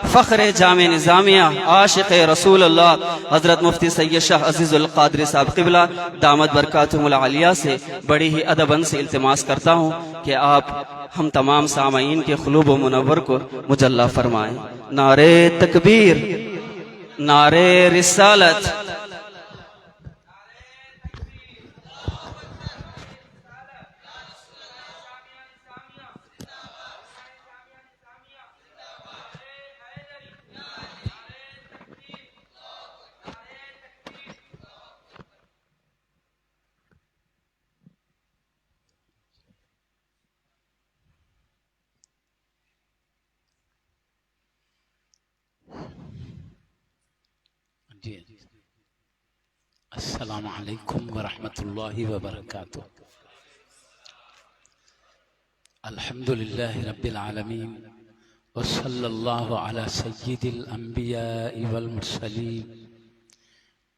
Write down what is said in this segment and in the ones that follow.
फ़ख्र जामे निज़ामिया आशिक़ रसूलुल्लाह हज़रत मुफ्ती सैयद शाह अज़ीज़ुल क़ादरी साहब क़िबला दामत बरकातुहुल आलिया से बड़ी ही अदबन से इल्तिमास करता हूँ कि आप हम तमाम सामईन के क़ुलूब व मुनव्वर को मुजल्ला फरमाएं। नारे तकबीर, नारे रिसालत। जी, अस्सलामु अलैकुम वरहमतुल्लाहि वबरकातुह। अल्हम्दुलिल्लाहि रब्बिल आलमीन व सल्लल्लाहु अला सय्यिदिल अंबियाइ वल मुरसलीन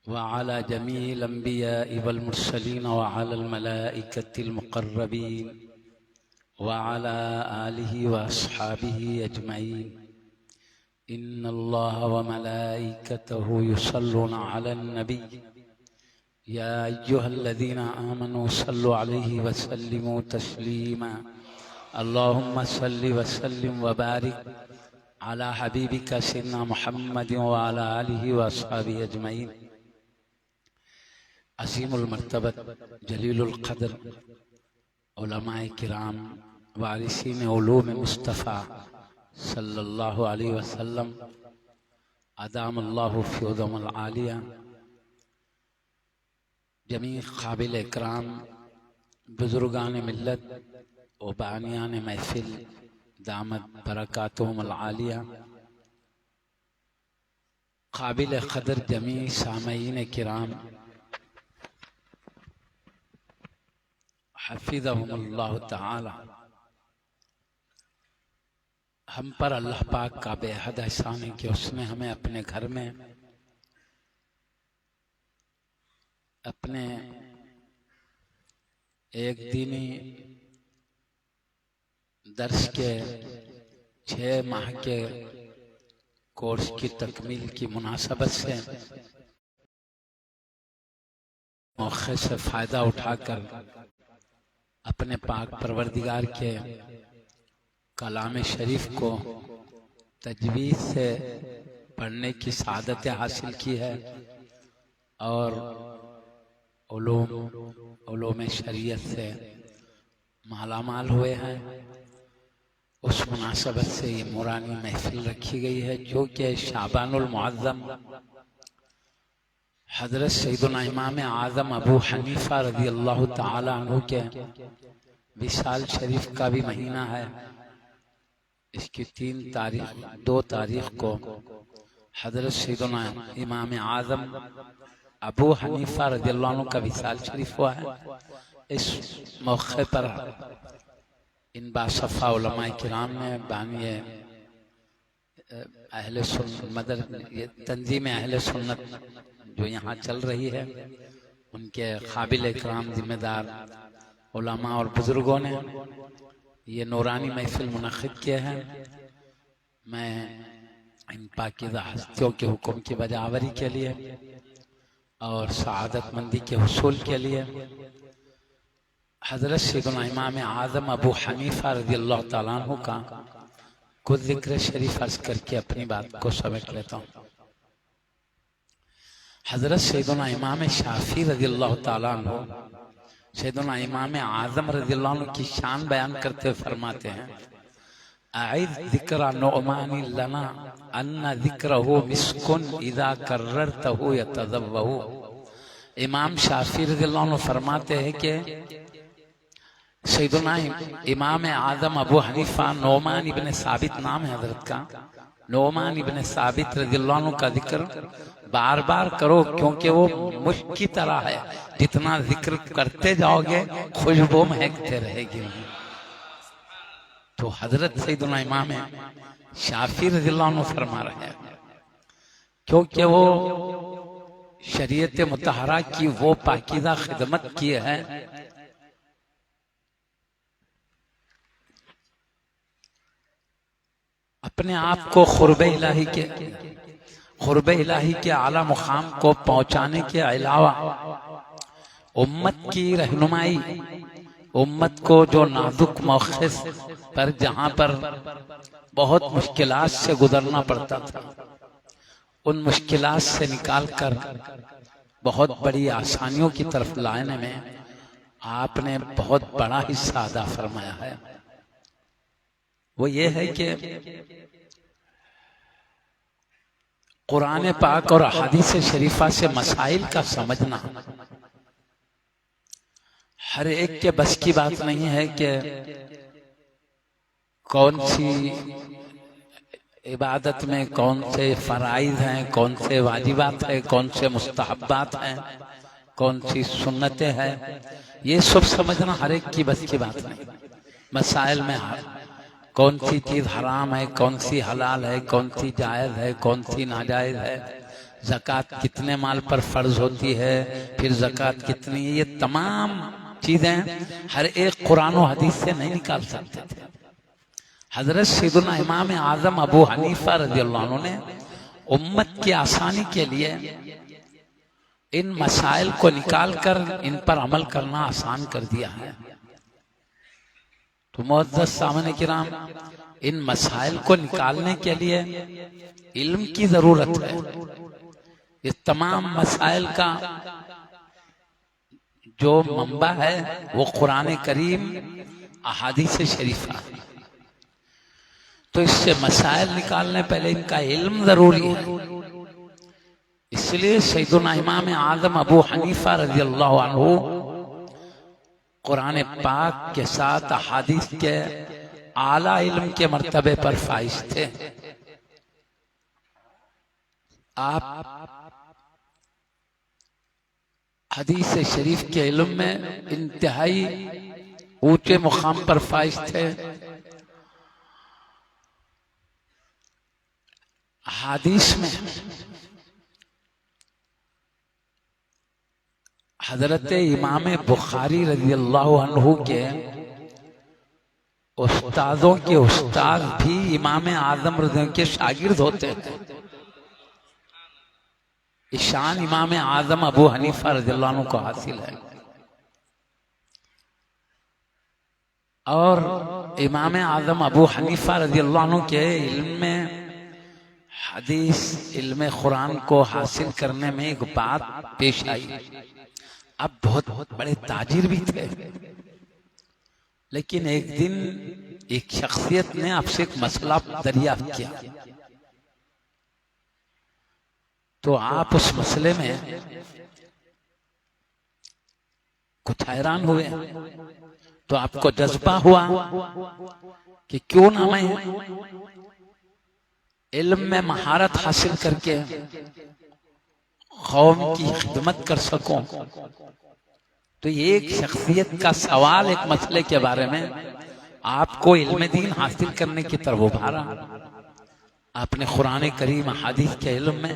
व अला जमील अंबियाइ वल मुरसलीन व अलल मलाइकतिल मुक़र्रबीन व अला आलिहि व अस्हाबिहि अजमईन। इन्नल्लाह व मलाइकतहु युसल्लूना अलन नबी या अय्युहल्लज़ीना आमनू सल्लु अलैहि व सल्लिमू तस्लीमा। अल्लाहुम्मा सल्लि व सल्लिम व बारिक अला हबीबिका सय्यिदना मुहम्मद व अला आलिहि व अस्हाबिहि अजमईन। अज़ीमुल मर्तबत जलीलुल क़द्र उलमाए किराम वारिसीन उलूम मुस्तफ़ा सल्लल्लाहु अलैहि वसल्लम अदामल्लाहु फ़ियदहुल आलिया, जमी क़ाबिल इकराम बुज़ुर्गान मिल्लत व बानियान महफ़िल दामत बरकातुहुमुल आलिया, क़ाबिल क़द्र जमी सामईन किराम हफ़िज़हुमुल्लाहु तआला। हम पर अल्लाह पाक का बेहद एहसान है कि उसने हमें अपने घर में अपने एक दीनी दर्स के 6 माह के कोर्स की तकमील की मुनासबत से मौके से फ़ायदा उठाकर अपने पाक परवरदिगार के कलाम शरीफ को तजवीज़ से पढ़ने की सआदत हासिल की है और उलूम शरीयत से मालामाल हुए हैं। उस मुनासबत से ये नूरानी महफिल रखी गई है जो कि शाबानुल मुअज़्ज़म हज़रत सैयदना इमाम आज़म अबू हनीफा रज़ी अल्लाह तआला अन्हु के विसाल शरीफ का भी महीना है। इसकी 2 तारीख को हज़रत सैयदना इमाम आज़म अबू हनीफा रज़ियल्लाहु अन्हु का विसाल शरीफ हुआ है। इस मौके पर इन बासफ़ा उलमाए किराम ने बानिए अहले सुन्नत तंजीम अहले सुन्नत जो यहाँ चल रही है उनके काबिल इकराम जिम्मेदार उलमा और बुजुर्गों ने ये नूरानी महफिल मुनक़िद किए हैं। मैं इन पाकीज़ा हस्तियों के हुक्म की बजावरी के लिए और सआदतमंदी के हुसूल के लिए हज़रत सैयदना इमाम आज़म अबू हनीफा रज़ियल्लाहु तआला अन्हु का कुछ ज़िक्र शरीफ अर्ज़ करके अपनी बात को समेट लेता हूँ। हज़रत सैयदना इमाम शाफ़ी रज़ियल्लाहु तआला अन्हु सैयदना इमाम आज़म रज़ियल्लाहु अन्हु की शान बयान करते हुए फरमाते हैं, अईद ज़िक्र नुअमानी लना अन्ना ज़िक्रहु मिस्कुन इज़ा कर्ररतहु यतज़व्वहु। इमाम शाफ़ी रज़ियल्लाहु अन्हु फरमाते हैं कि सैयदना इमाम आज़म अबू हनीफा नोमान इब्न साबित नाम है हज़रत का, नोमान इब्न साबित रज़ियल्लाहु अन्हु का जिक्र बार बार करो क्योंकि वो मुश्क की तरह है, जितना जिक्र करते जाओगे खुशबू महकते रहेगी। तो हजरत सैयदना इमाम शाफी रज़ियल्लाहु अन्हु फरमा रहे हैं क्योंकि वो शरीयत मुतहरा की वो पाकीज़ा खिदमत की है अपने आप को खुर्ब इलाही के आला मुकाम को पहुंचाने के अलावा उम्मत की रहनुमाई, उम्मत को जो नाजुक मौके पर जहां पर बहुत मुश्किलात से गुजरना पड़ता था, उन मुश्किलात से निकालकर बहुत बड़ी आसानियों की तरफ लाने में आपने बहुत बड़ा हिस्सा अदा फरमाया है। वो ये है कि कुरान पाक और हदीस शरीफा से मसाइल का समझना हर एक के बस की बात नहीं है कि कौन सी इबादत में कौन से फराइज हैं, कौन से वाजिबात हैं, कौन से मुस्तहब्बात हैं, कौन सी सुन्नतें हैं, ये सब समझना हर एक की बस की बात नहीं। मसाइल में कौन सी चीज हराम है, कौन सी हलाल है, कौन सी जायज है, कौन सी नाजायज है, ज़कात कितने माल पर फर्ज होती है, फिर ज़कात कितनी है, ये तमाम चीजें हर एक कुरान और हदीस से नहीं निकाल सकते थे। हजरत सैयदना इमाम आजम अबू हनीफा रज़ियल्लाहु अन्हु ने उम्मत की आसानी के लिए इन मसाइल को निकालकर इन पर अमल करना आसान कर दिया है। तो मुअज़्ज़ज़ सामने किराम, इन मसाइल को निकालने के लिए इल्म की जरूरत है। इस तमाम मसाइल का जो मंबा है वो कुरान करीम, अहादीस शरीफा है। तो इससे मसाइल निकालने पहले इनका इल्म जरूरी है। इसलिए सैयदना इमाम आजम अबू हनीफा रज़ियल्लाहु अन्हु कुरान पाक के साथ अहादीस के आला इल्म के मर्तबे पर फाइज थे। आप हदीस शरीफ के इल्म में इंतहाई ऊंचे मुकाम पर फाइज थे। हदीस में हजरत इमाम बुखारी रज़ियल्लाहु अन्हु के उस्तादों के उस्ताद भी इमाम आजम रज़ियल्लाहु के शागिर्द होते थे। ईशान इमाम आजम अबू हनीफा रज़ियल्लाहु अन्हु को हासिल है। और इमाम आजम अबू हनीफा रज़ियल्लाहु अन्हु के इल्म में हदीस, इल्म कुरान को हासिल करने में एक बात पेश आई। अब बहुत बड़े ताजिर भी थे, लेकिन एक दिन एक शख्सियत ने आपसे एक मसला दरियाफ्त किया। तो आप उस मसले में कुछ हैरान हुए। तो आपको जज्बा हुआ कि क्यों ना मैं इल्म में महारत हासिल करके कौम की खिदमत कर सकूं। तो ये एक शख्सियत का सवाल एक मसले के बारे में आपको इल्म दीन हासिल करने की तरफ उभारा। आपने कुरान करीम हदीस के इल्म में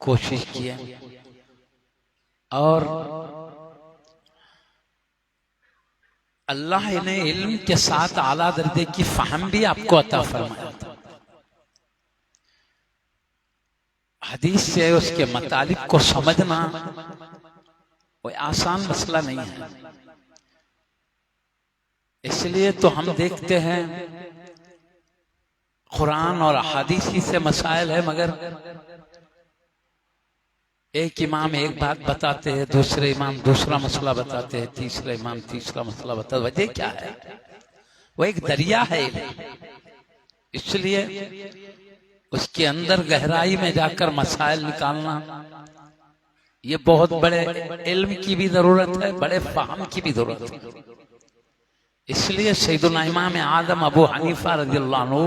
कोशिश की है और अल्लाह ने इल्म के साथ आला दर्जे की फहम भी आपको अता फरमाया। हदीस से उसके मतलब को समझना कोई आसान मसला नहीं है। इसलिए तो हम देखते हैं कुरान और हदीस ही से मसाइल है, मगर एक इमाम एक बात बताते हैं, दूसरे इमाम दूसरा मसला बताते हैं, तीसरा इमाम तीसरा मसला बताते हैं। वजह क्या है? वो एक दरिया है। इसलिए उसके अंदर गहराई में जाकर मसाइल निकालना, ये बहुत बड़े इल्म की भी जरूरत है, बड़े फाहम की भी जरूरत है। इसलिए सैयदना इमाम आजम अबू हनीफा रज़ियल्लाहु अन्हु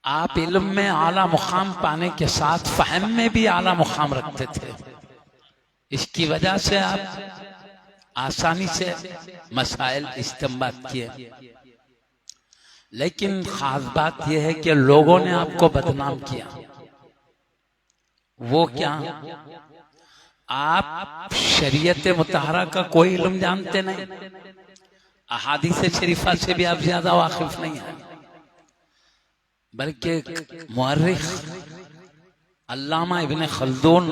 आप इल्म में आला मुकाम पाने के साथ फहम में भी आला मुकाम रखते थे। इसकी वजह से आप आसानी से मसाइल इस्तेमाल किए। लेकिन खास बात यह है कि लोगों ने आपको बदनाम किया। वो क्या? आप शरीयत मुतहरा का कोई इल्म जानते नहीं, अहादीस शरीफा से भी आप ज्यादा वाकिफ नहीं है। बल्कि मुअर्रिख अल्लामा इब्ने खल्दून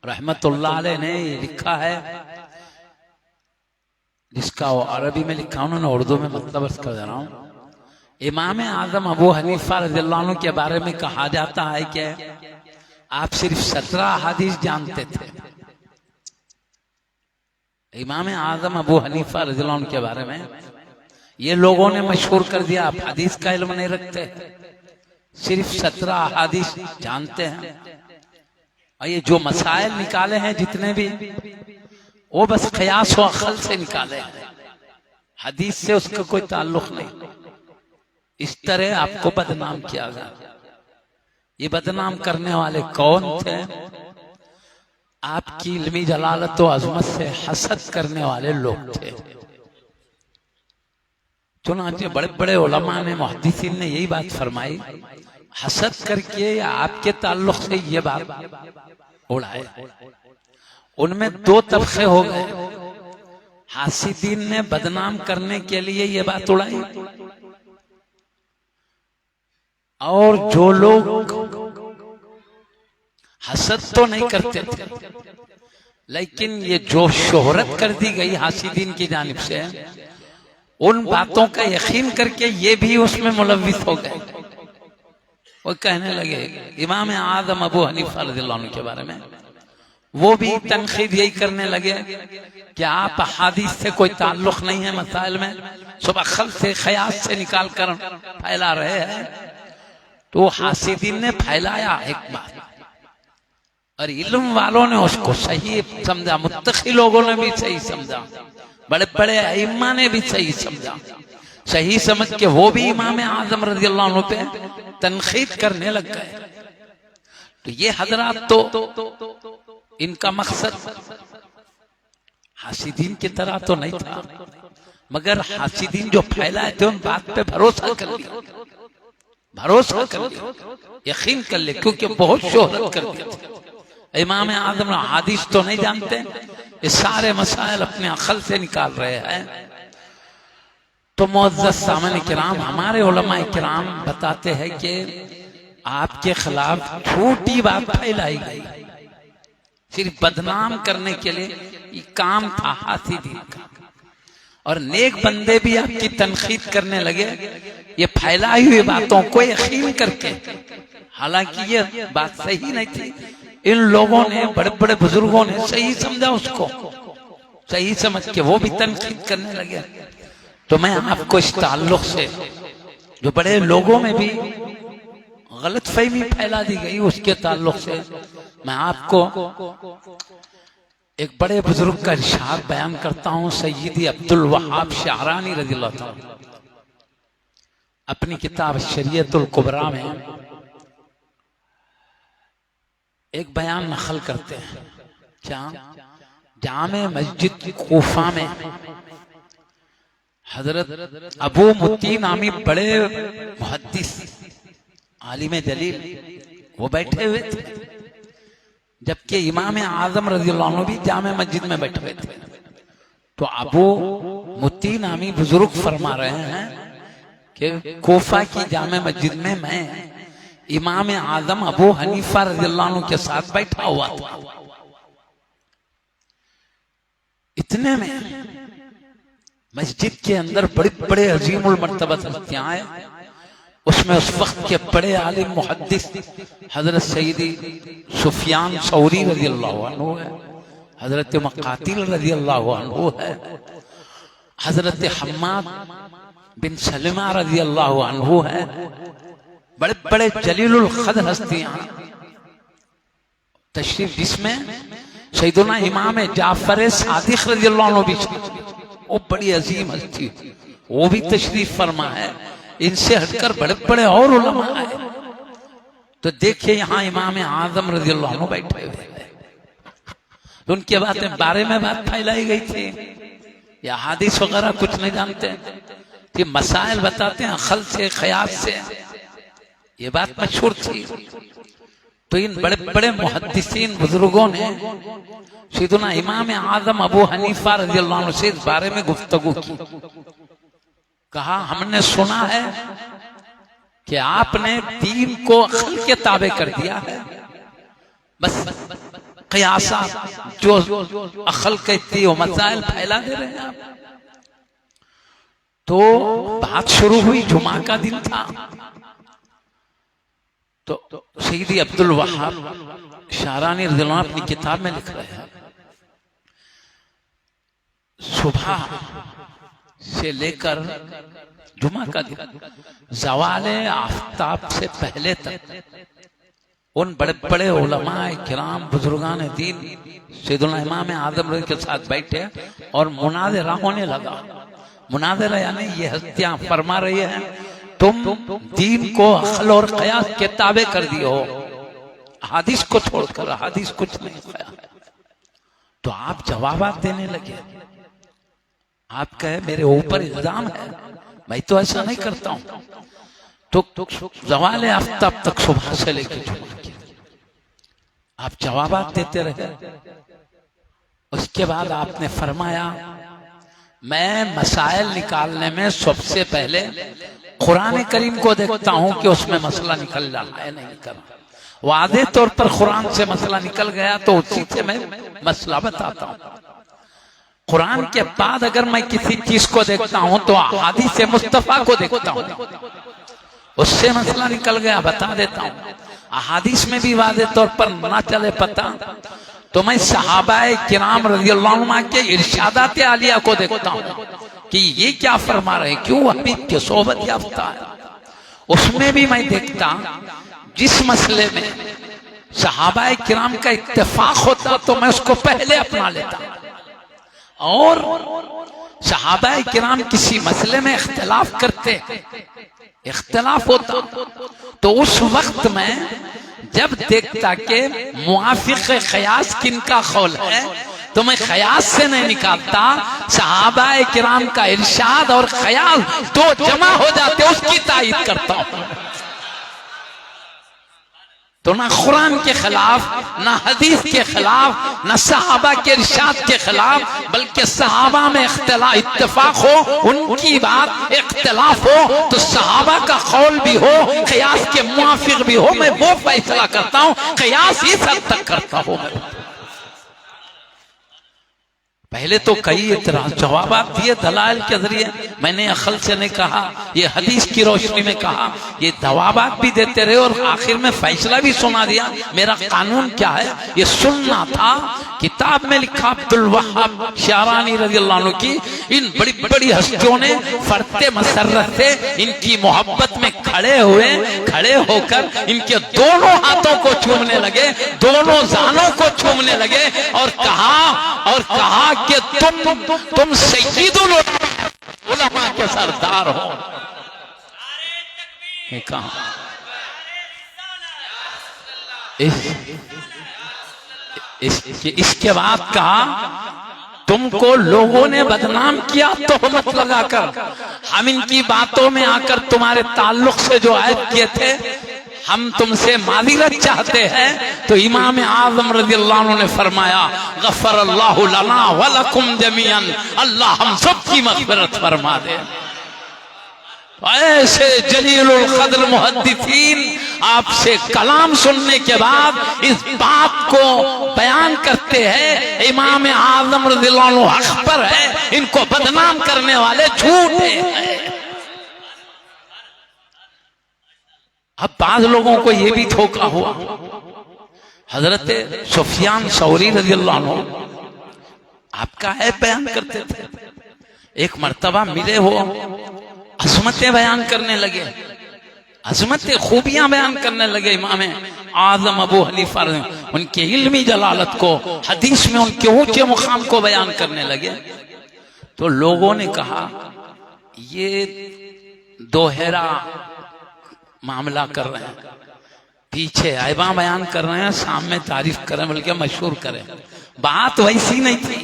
रहमतुल्लाह अलैह ने लिखा है, जिसका वो अरबी में लिखा उन्होंने उर्दू में मतलब अर्ज कर दे रहा हूं। इमाम आजम अबू हनीफा रज़ियल्लाहु अन्हु के बारे में कहा जाता है कि आप सिर्फ 17 हदीस जानते थे। इमाम आजम अबू हनीफा रज़ियल्लाहु अन्हु के बारे में ये लोगों ने मशहूर कर दिया, आप हदीस का इल्म नहीं रखते, सिर्फ 17 हदीस जानते हैं। और ये जो मसाइल निकाले हैं जितने भी, वो बस क़यास व अक़ल से निकाले हैं, हदीस से उसका कोई ताल्लुक नहीं। इस तरह आपको बदनाम किया गया। ये बदनाम करने वाले कौन थे? आपकी इल्मी जलालत व अज़मत से हसद करने वाले लोग थे। चुनांचे बड़े बड़े उलमा ने, मुहद्दिसीन ने यही बात फरमाई, हसद करके या आपके ताल्लुक से ये बात उड़ाए। उनमें 2 तबके हो गए। हासिदीन ने बदनाम करने के लिए ये बात उड़ाई, और जो लोग हसद तो नहीं करते थे, लेकिन ये जो शोहरत कर दी गई हासिदीन की जानिब से, उन बातों का यकीन करके ये भी उसमें मुलव्विस हो गए। वो कहने लगे इमाम आज़म अबू हनीफा रज़ियल्लाहु अन्हु के बारे में, वो भी तनकीद यही करने लगे कि आप हदीस से कोई ताल्लुक नहीं है मसाइल में, सब अक़ल से क़यास से निकाल कर फैला रहे हैं। तो हासिदीन ने फैलाया एक बात, और इल्म वालों ने उसको सही समझा, मुत्तकी लोगों ने भी सही समझा, बड़े बड़े अइम्मा ने भी सही समझा। सही समझ के वो भी इमाम आज़म रज़ियल्लाहु अन्हु पे तनकीद करने लग गए। तो ये हजरात तो इनका मकसद हासिदीन की तरह तो नहीं था, मगर हासिदीन जो फैलाए थे उन बात पे भरोसा कर लिया, भरोसा कर लिया, यकीन कर लिया, क्योंकि बहुत शोहरत कर दिया था। इमाम आज़म हदीस तो नहीं जानते, ये सारे मसाइल अपने अक़ल से निकाल रहे हैं। तो मुअज़्ज़ज़ सामने किराम, हमारे उलमा किराम बताते हैं कि आपके खिलाफ छोटी बात फैलाई गई, सिर्फ बदनाम करने के लिए ये काम था हासिदीन का। और नेक बंदे भी आपकी तनकीद करने लगे ये फैलाई हुई बातों को यकीन करके, हालांकि ये बात सही नहीं थी। इन लोगों ने, बड़े बड़े बुजुर्गों ने सही समझा, उसको सही समझ के वो भी तनकीद करने लगे। तो मैं आपको इस ताल्लुक से, जो बड़े लोगों में भी गलत फहमी फैला दी गई, उसके ताल्लुक से मैं आपको एक बड़े बुजुर्ग का इरशाद बयान करता हूं। सय्यदी अब्दुल वहाब शअरानी रज़ियल्लाहु ताला अपनी किताब शरीयतुल कुबरा में एक बयान नकल करते हैं। क्या? जामे मस्जिद कूफा में हजरत अबू मुती नामी बड़े मुहद्दिस आलिम जलील वो बैठे हुए थे, जबकि इमाम आज़म रज़ियल्लाहु अन्हु भी जामे मस्जिद में बैठे हुए थे। तो अबू मुती नामी बुजुर्ग फरमा रहे हैं कि कूफा की जामे मस्जिद में मैं इमाम आज़म अबू हनीफा रज़ियल्लाहु अन्हु के साथ बैठा हुआ था। इतने में मस्जिद के अंदर बड़े बड़े अजीमुल मर्तबा हस्तियां आए। उसमें उस वक्त के बड़े आलिम मुहद्दिस हजरत सईदी सुफियान सौरी रज़ियल्लाहु अन्हु है, हजरत मकातिल रज़ियल्लाहु अन्हु है, हजरत हम्माद बिन सलमा रज़ियल्लाहु अन्हु है। बड़े बड़े जलीलुल क़द्र हस्तियां तशरीफ, जिसमें सैयदुना इमाम जाफर सादिक रज़ियल्लाहु अन्हु भी, वो बड़ी अजीम हस्ती, वो भी तशरीफ फरमा है। इनसे हटकर बड़े बड़े और उलमा आए। तो देखिए यहाँ इमाम आज़म रज़ियल्लाहु अन्हु बैठे हुए हैं। तो उनके बारे में बात फैलाई गई थी, या हदीस वगैरह कुछ नहीं जानते, कि मसाइल बताते हैं अक़ल से क़यास से, ये बात मशहूर थी। तो इन बड़े बड़े मुहद्दिसीन बुजुर्गों ने सैयदुना इमाम आज़म अबू हनीफा रज़ियल्लाहु अन्हु से इस बारे में गुफ्तगू की। कहा हमने सुना है कि आपने दीन को अक्ल के ताबे कर दिया है। बस क़ियासा जो अक्ल कहती है वो मसाइल फैला दे रहे हैं आप। तो बात शुरू हुई, जुमा का दिन था, तो सैयदी अब्दुल वहाब शारानी रज़ियल्लाहु अन्हु अपनी किताब में लिख रहे हैं, सुबह से लेकर जुमा का दिन ज़वाले आफ्ताब से पहले तक उन बड़े बड़े उलमाए किराम बुजुर्गान दीन सैयदुना इमाम आज़म रज़ी के साथ बैठे और मुनाज़रा होने लगा। मुनाज़रा यानी ये हस्तियां फरमा रही हैं तुम दीन को अक्ल और क़यास के ताबे कर दिए हो, हदीस को छोड़कर, हदीस कुछ नहीं खाया। तो आप जवाबात देने लगे, आप कहे मेरे ऊपर इल्जाम है, मैं तो ऐसा नहीं करता हूं। तो ज़वाले आफ्ताब तक सुबह से लेकर जुमा के आप जवाबात देते रहे। उसके बाद आपने फरमाया मैं मसाइल निकालने में सबसे पहले कुरान करीम को देखता हूं कि उसमें मसला निकल रहा है नहीं निकल। वादे तौर पर कुरान से मसला निकल गया तो उसी से मैं मसला बताता हूं। कुरान के बाद अगर मैं किसी चीज को देखता हूं तो अहादीस मुस्तफा को देखता हूं, उससे मसला निकल गया बता देता हूं। अहादीस में भी वादे तौर पर ना चले पता तो मैं सहाबाए किराम रज़ियल्लाहु अन्हुम के इरशादात आलिया को देखता हूं कि ये क्या फरमा रहे, क्यों हबीब के सोहबत याफ्ता है। उसमें भी मैं देखता जिस मसले में सहाबाए किराम का इत्तेफाक होता तो मैं उसको पहले अपना लेता, और सहाबाए किराम किसी मसले में इख्तिलाफ करते, इख्तिलाफ होता तो उस वक्त में जब देखता कि मुआफिक क़यास किनका कौल है तो मैं क़यास से नहीं निकालता, सहाबाए किराम का इरशाद और क़यास दो जमा हो जाते उसकी तायीद करता हूं। तो ना कुरान के खिलाफ, ना हदीस के खिलाफ, ना सहाबा के इरशाद के खिलाफ, बल्कि सहाबा में इत्तेफाक हो, उनकी बात इख्तिलाफ हो तो सहाबा का कौल भी हो, क़यास के मुआफिक भी हो, मैं वो फैसला करता हूं, क़यास इस हद तक करता हूं। पहले तो कई जवाबात दिए दलाइल के जरिए, मैंने अक्ल से नहीं कहा, ये हदीस की रोशनी में कहा, ये जवाबात भी देते रहे और आखिर में फैसला भी सुना दिया। मेरा कानून क्या है ये सुनना था। किताब में लिखा अब्दुल वहाब शारानी रज़ियल्लाहु अन्हु की इन बड़ी बड़ी हस्तियों ने फरते मसर्रत से इनकी मोहब्बत में खड़े होकर इनके दोनों हाथों को चूमने लगे, दोनों जानों को चूमने लगे और कहा कि तुम सय्यदुल उलमा के सरदार हो। कहा इसके बाद कहा तुमको लोगों ने बदनाम किया तोहमत लगाकर, हम इनकी बातों में आकर तुम्हारे ताल्लुक से जो ऐब किए थे हम तुमसे माज़िरत चाहते हैं। तो इमाम आज़म रज़ियल्लाहु अन्हु ने फरमाया गफ़रल्लाहु लना व लकुम जमीअन, अल्लाह हम सब की मग़फ़िरत फरमा दे। ऐसे जलीलुल क़द्र मुहद्दिसीन आपसे कलाम सुनने के बाद इस बात को बयान करते हैं इमाम आज़म रज़ियल्लाहु अन्हु हक़ पर है, इनको बदनाम करने वाले झूठे हैं। अब बाज लोगों को यह भी धोखा हुआ, हजरत सुफियान सौरी रज़ियल्लाहु अन्हु आपका है बयान करते थे, एक मर्तबा मिले हो अज़मतें बयान करने लगे, अज़मतें खूबियां बयान करने लगे इमाम आज़म अबू हनीफा उनके इल्मी जलालत को, हदीस में उनके ऊंचे मुकाम को बयान करने लगे। तो लोगों ने कहा ये दोहरा मामला कर रहे हैं, पीछे ऐबा बयान कर रहे हैं, सामने तारीफ करें बल्कि मशहूर करें। बात वैसी नहीं थी।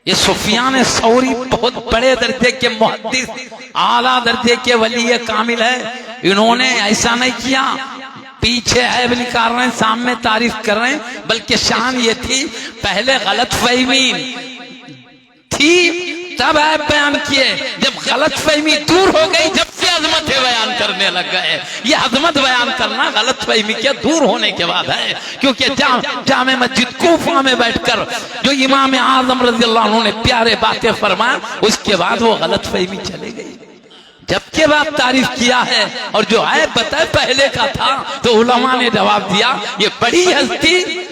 ये सुफियान सौरी बहुत बड़े दर्जे के मुहद्दिस, आला दर्जे के वली कामिल है, इन्होंने ऐसा नहीं किया पीछे ऐब निकाल रहे हैं सामने तारीफ कर रहे हैं, बल्कि शान ये थी पहले गलत फहमी थी तब ऐब बयान किए, जब गलत फहमी दूर हो गई, जब से अजमतें बयान करने लग गए। ये अजमत बयान करना गलत फहमी के दूर होने के बाद है, क्योंकि जामे मस्जिद कूफा में बैठकर जो इमाम आजम रज़ियल्लाहु अन्हु ने प्यारे बातें फरमाया, उसके बाद वो गलत फहमी चले गई। जबकि बात तारीफ किया है और जो है पता है पहले का था, तो उलमा ने जवाब दिया ये बड़ी हस्ती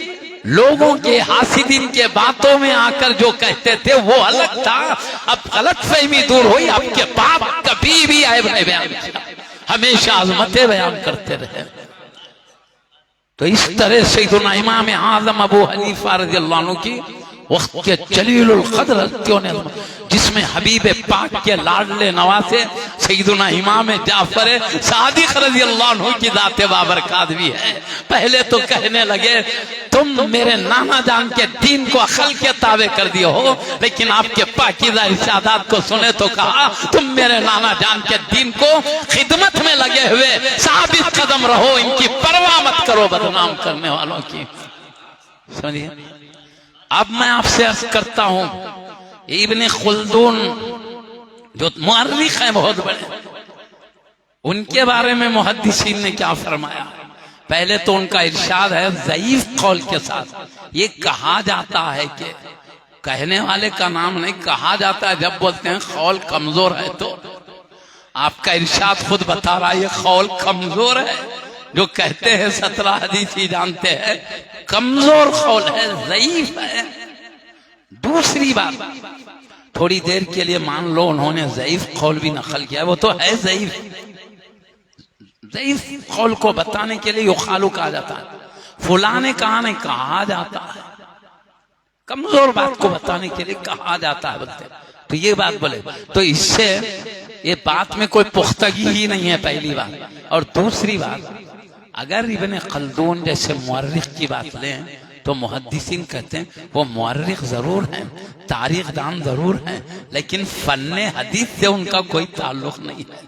लोगों के हासिदीन के बातों में आकर जो कहते थे वो अलग था। अब गलत फहमी दूर हुई, आपके बाप कभी भी ऐब नहीं बयान किया, हमेशा अज़मतें बयान करते रहे। तो इस तरह सैयदुना इमाम आज़म अबू हनीफा रज़ियल्लाहु अन्हु की वक्त के जलीलुल क़द्र हस्तियों ने, जिसमें हबीब पाक के लाडले नवासे सैयदुना इमाम जाफर सादिक रज़ियल्लाहु अन्हु की ज़ात बाबरकत भी है। पहले तो कहने लगे तुम मेरे नाना जान के दीन को अकल के ताबे कर दिए हो, लेकिन आपके पाकीज़ा इरशादात को सुने तो कहा तुम मेरे नाना जान के दीन को खिदमत में लगे हुए साबित कदम रहो, इनकी परवाह मत करो बदनाम करने वालों की। सुनिए, अब मैं आपसे अर्ज करता हूं, इब्ने खुल्दून जो मुअर्रिख हैं बहुत बड़े, उनके बारे में मुहद्दिसीन ने क्या फरमाया। पहले तो उनका इरशाद है ज़ईफ कौल के साथ। ये कहा जाता है कि, कहने वाले का नाम नहीं, कहा जाता है जब बोलते हैं कौल कमजोर है, तो आपका इरशाद खुद बता रहा है ये कौल कमजोर है। जो कहते हैं 17 हदीस ही जानते हैं, कमजोर कौल है, ज़ईफ है। दूसरी बात, थोड़ी देर के लिए मान लो उन्होंने ज़ईफ कौल भी नकल किया, वो तो है ज़ईफ। ज़ईफ कौल को बताने के लिए युखालू कहा जाता है, फुला ने कहा नहीं, कहा जाता है। कमजोर बात को बताने के लिए कहा जाता है बोलते, तो ये बात बोले तो इससे ये बात में कोई पुख्तगी ही नहीं है, पहली बात। और दूसरी बात, अगर इब्ने खल्दून जैसे मुअर्रिख की बात लें तो मुहद्दिसीन कहते हैं वो मुअर्रिख जरूर हैं, तारीख दान जरूर हैं, लेकिन फन्ने हदीस से उनका कोई ताल्लुक नहीं है,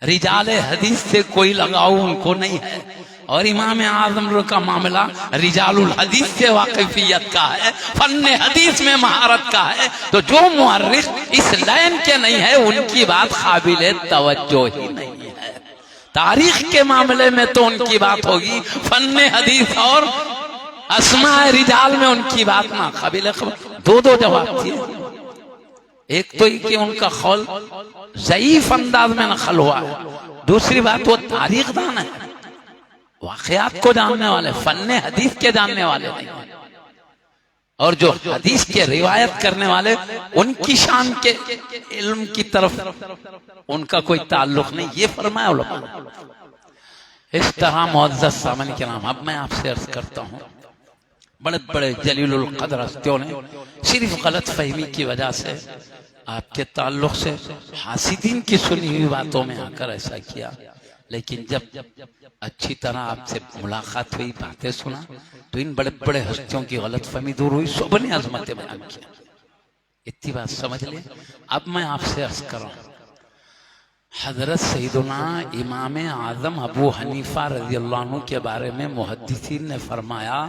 रिजाले हदीस से कोई लगाव उनको नहीं है। और इमाम आज़म का मामला रिजालुल हदीस से वाकिफियत का है, फन्ने हदीस में महारत का है। तो जो मुअर्रिख इस लाइन के नहीं है उनकी बात काबिले तवज्जो ही नहीं है। तारीख के मामले में तो उनकी बात होगी, फन्ने हदीस और अस्माए रिजाल में उनकी बात ना काबिले खबर। दो जवाब दिए, एक तो कि उनका कौल ज़ईफ अंदाज में नकल हुआ है, दूसरी बात वो तारीख दान है, वाक़यात को जानने वाले, फन्ने हदीस के जानने वाले नहीं। और जो हदीस के रिवायत करने वाले, उनकी शान के इल्म की तरफ उनका कोई ताल्लुक नहीं, ये फरमाया उलमा। इस तरह मुअज़्ज़ज़ सामने के नाम, अब मैं आपसे अर्ज करता हूँ, बड़े बड़े जलीलुल क़द्र हस्तियों ने सिर्फ गलत फहमी की वजह से आपके ताल्लुक से हासिदीन की सुनी हुई बातों में आकर ऐसा किया। लेकिन जब अच्छी तरह आपसे मुलाकात हुई, बातें सुना, तो इन बड़े बड़े हस्तियों की गलत फहमी दूर हुई, सबने अज़मतें बयान किया। इतनी बात समझ ले। अब मैं आपसे अर्ज कर रहा हूँ, हजरत सैयदुना इमाम आज़म अबू हनीफा रज़ियल्लाहु अन्हु के बारे में मुहद्दिसीन ने फरमाया,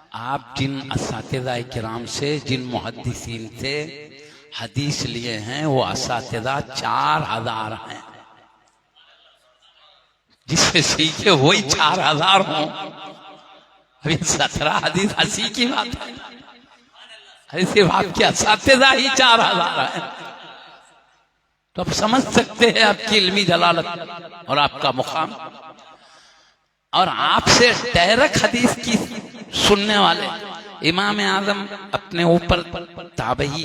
आप जिन असातिज़ा किराम से, जिन मुहद्दिसीन से हदीस लिए हैं, वो असातिज़ा 4000 हैं। जिससे सीखे वही 4000 हो। अभी 17 हदीस हंसी की बात है, ऐसे आपके असातिज़ा ही 4000 है। तो आप समझ सकते हैं आपकी इल्मी जलालत और आपका मुकाम। और आपसे डायरेक्ट हदीस की सुनने वाले इमाम आज़म अपने ऊपर ताबई,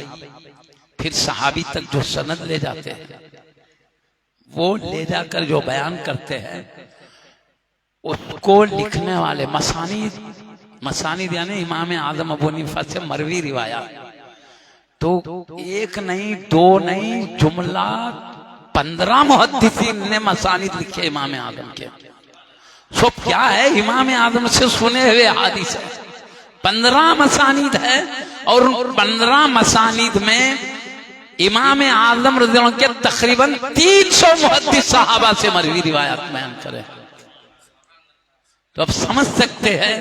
फिर सहाबी तक जो सनद ले जाते हैं, वो ले जाकर जो बयान करते हैं, उसको लिखने वाले मसानिद यानी इमाम आज़म अबू हनीफा से मरवी रिवायात, तो एक नहीं, दो नहीं, जुमला 15 मुहद्दिसीन ने मसानिद लिखे इमाम आज़म के। सो क्या है, इमाम आज़म से सुने हुए हदीस 15 मसानिद है, और 15 मसानिद में इमाम आज़म रज़ियल्लाहु अन्हु के तकरीबन 300 मुहद्दिस सहाबा से मरवी रिवायत बयान करें। तो अब समझ सकते हैं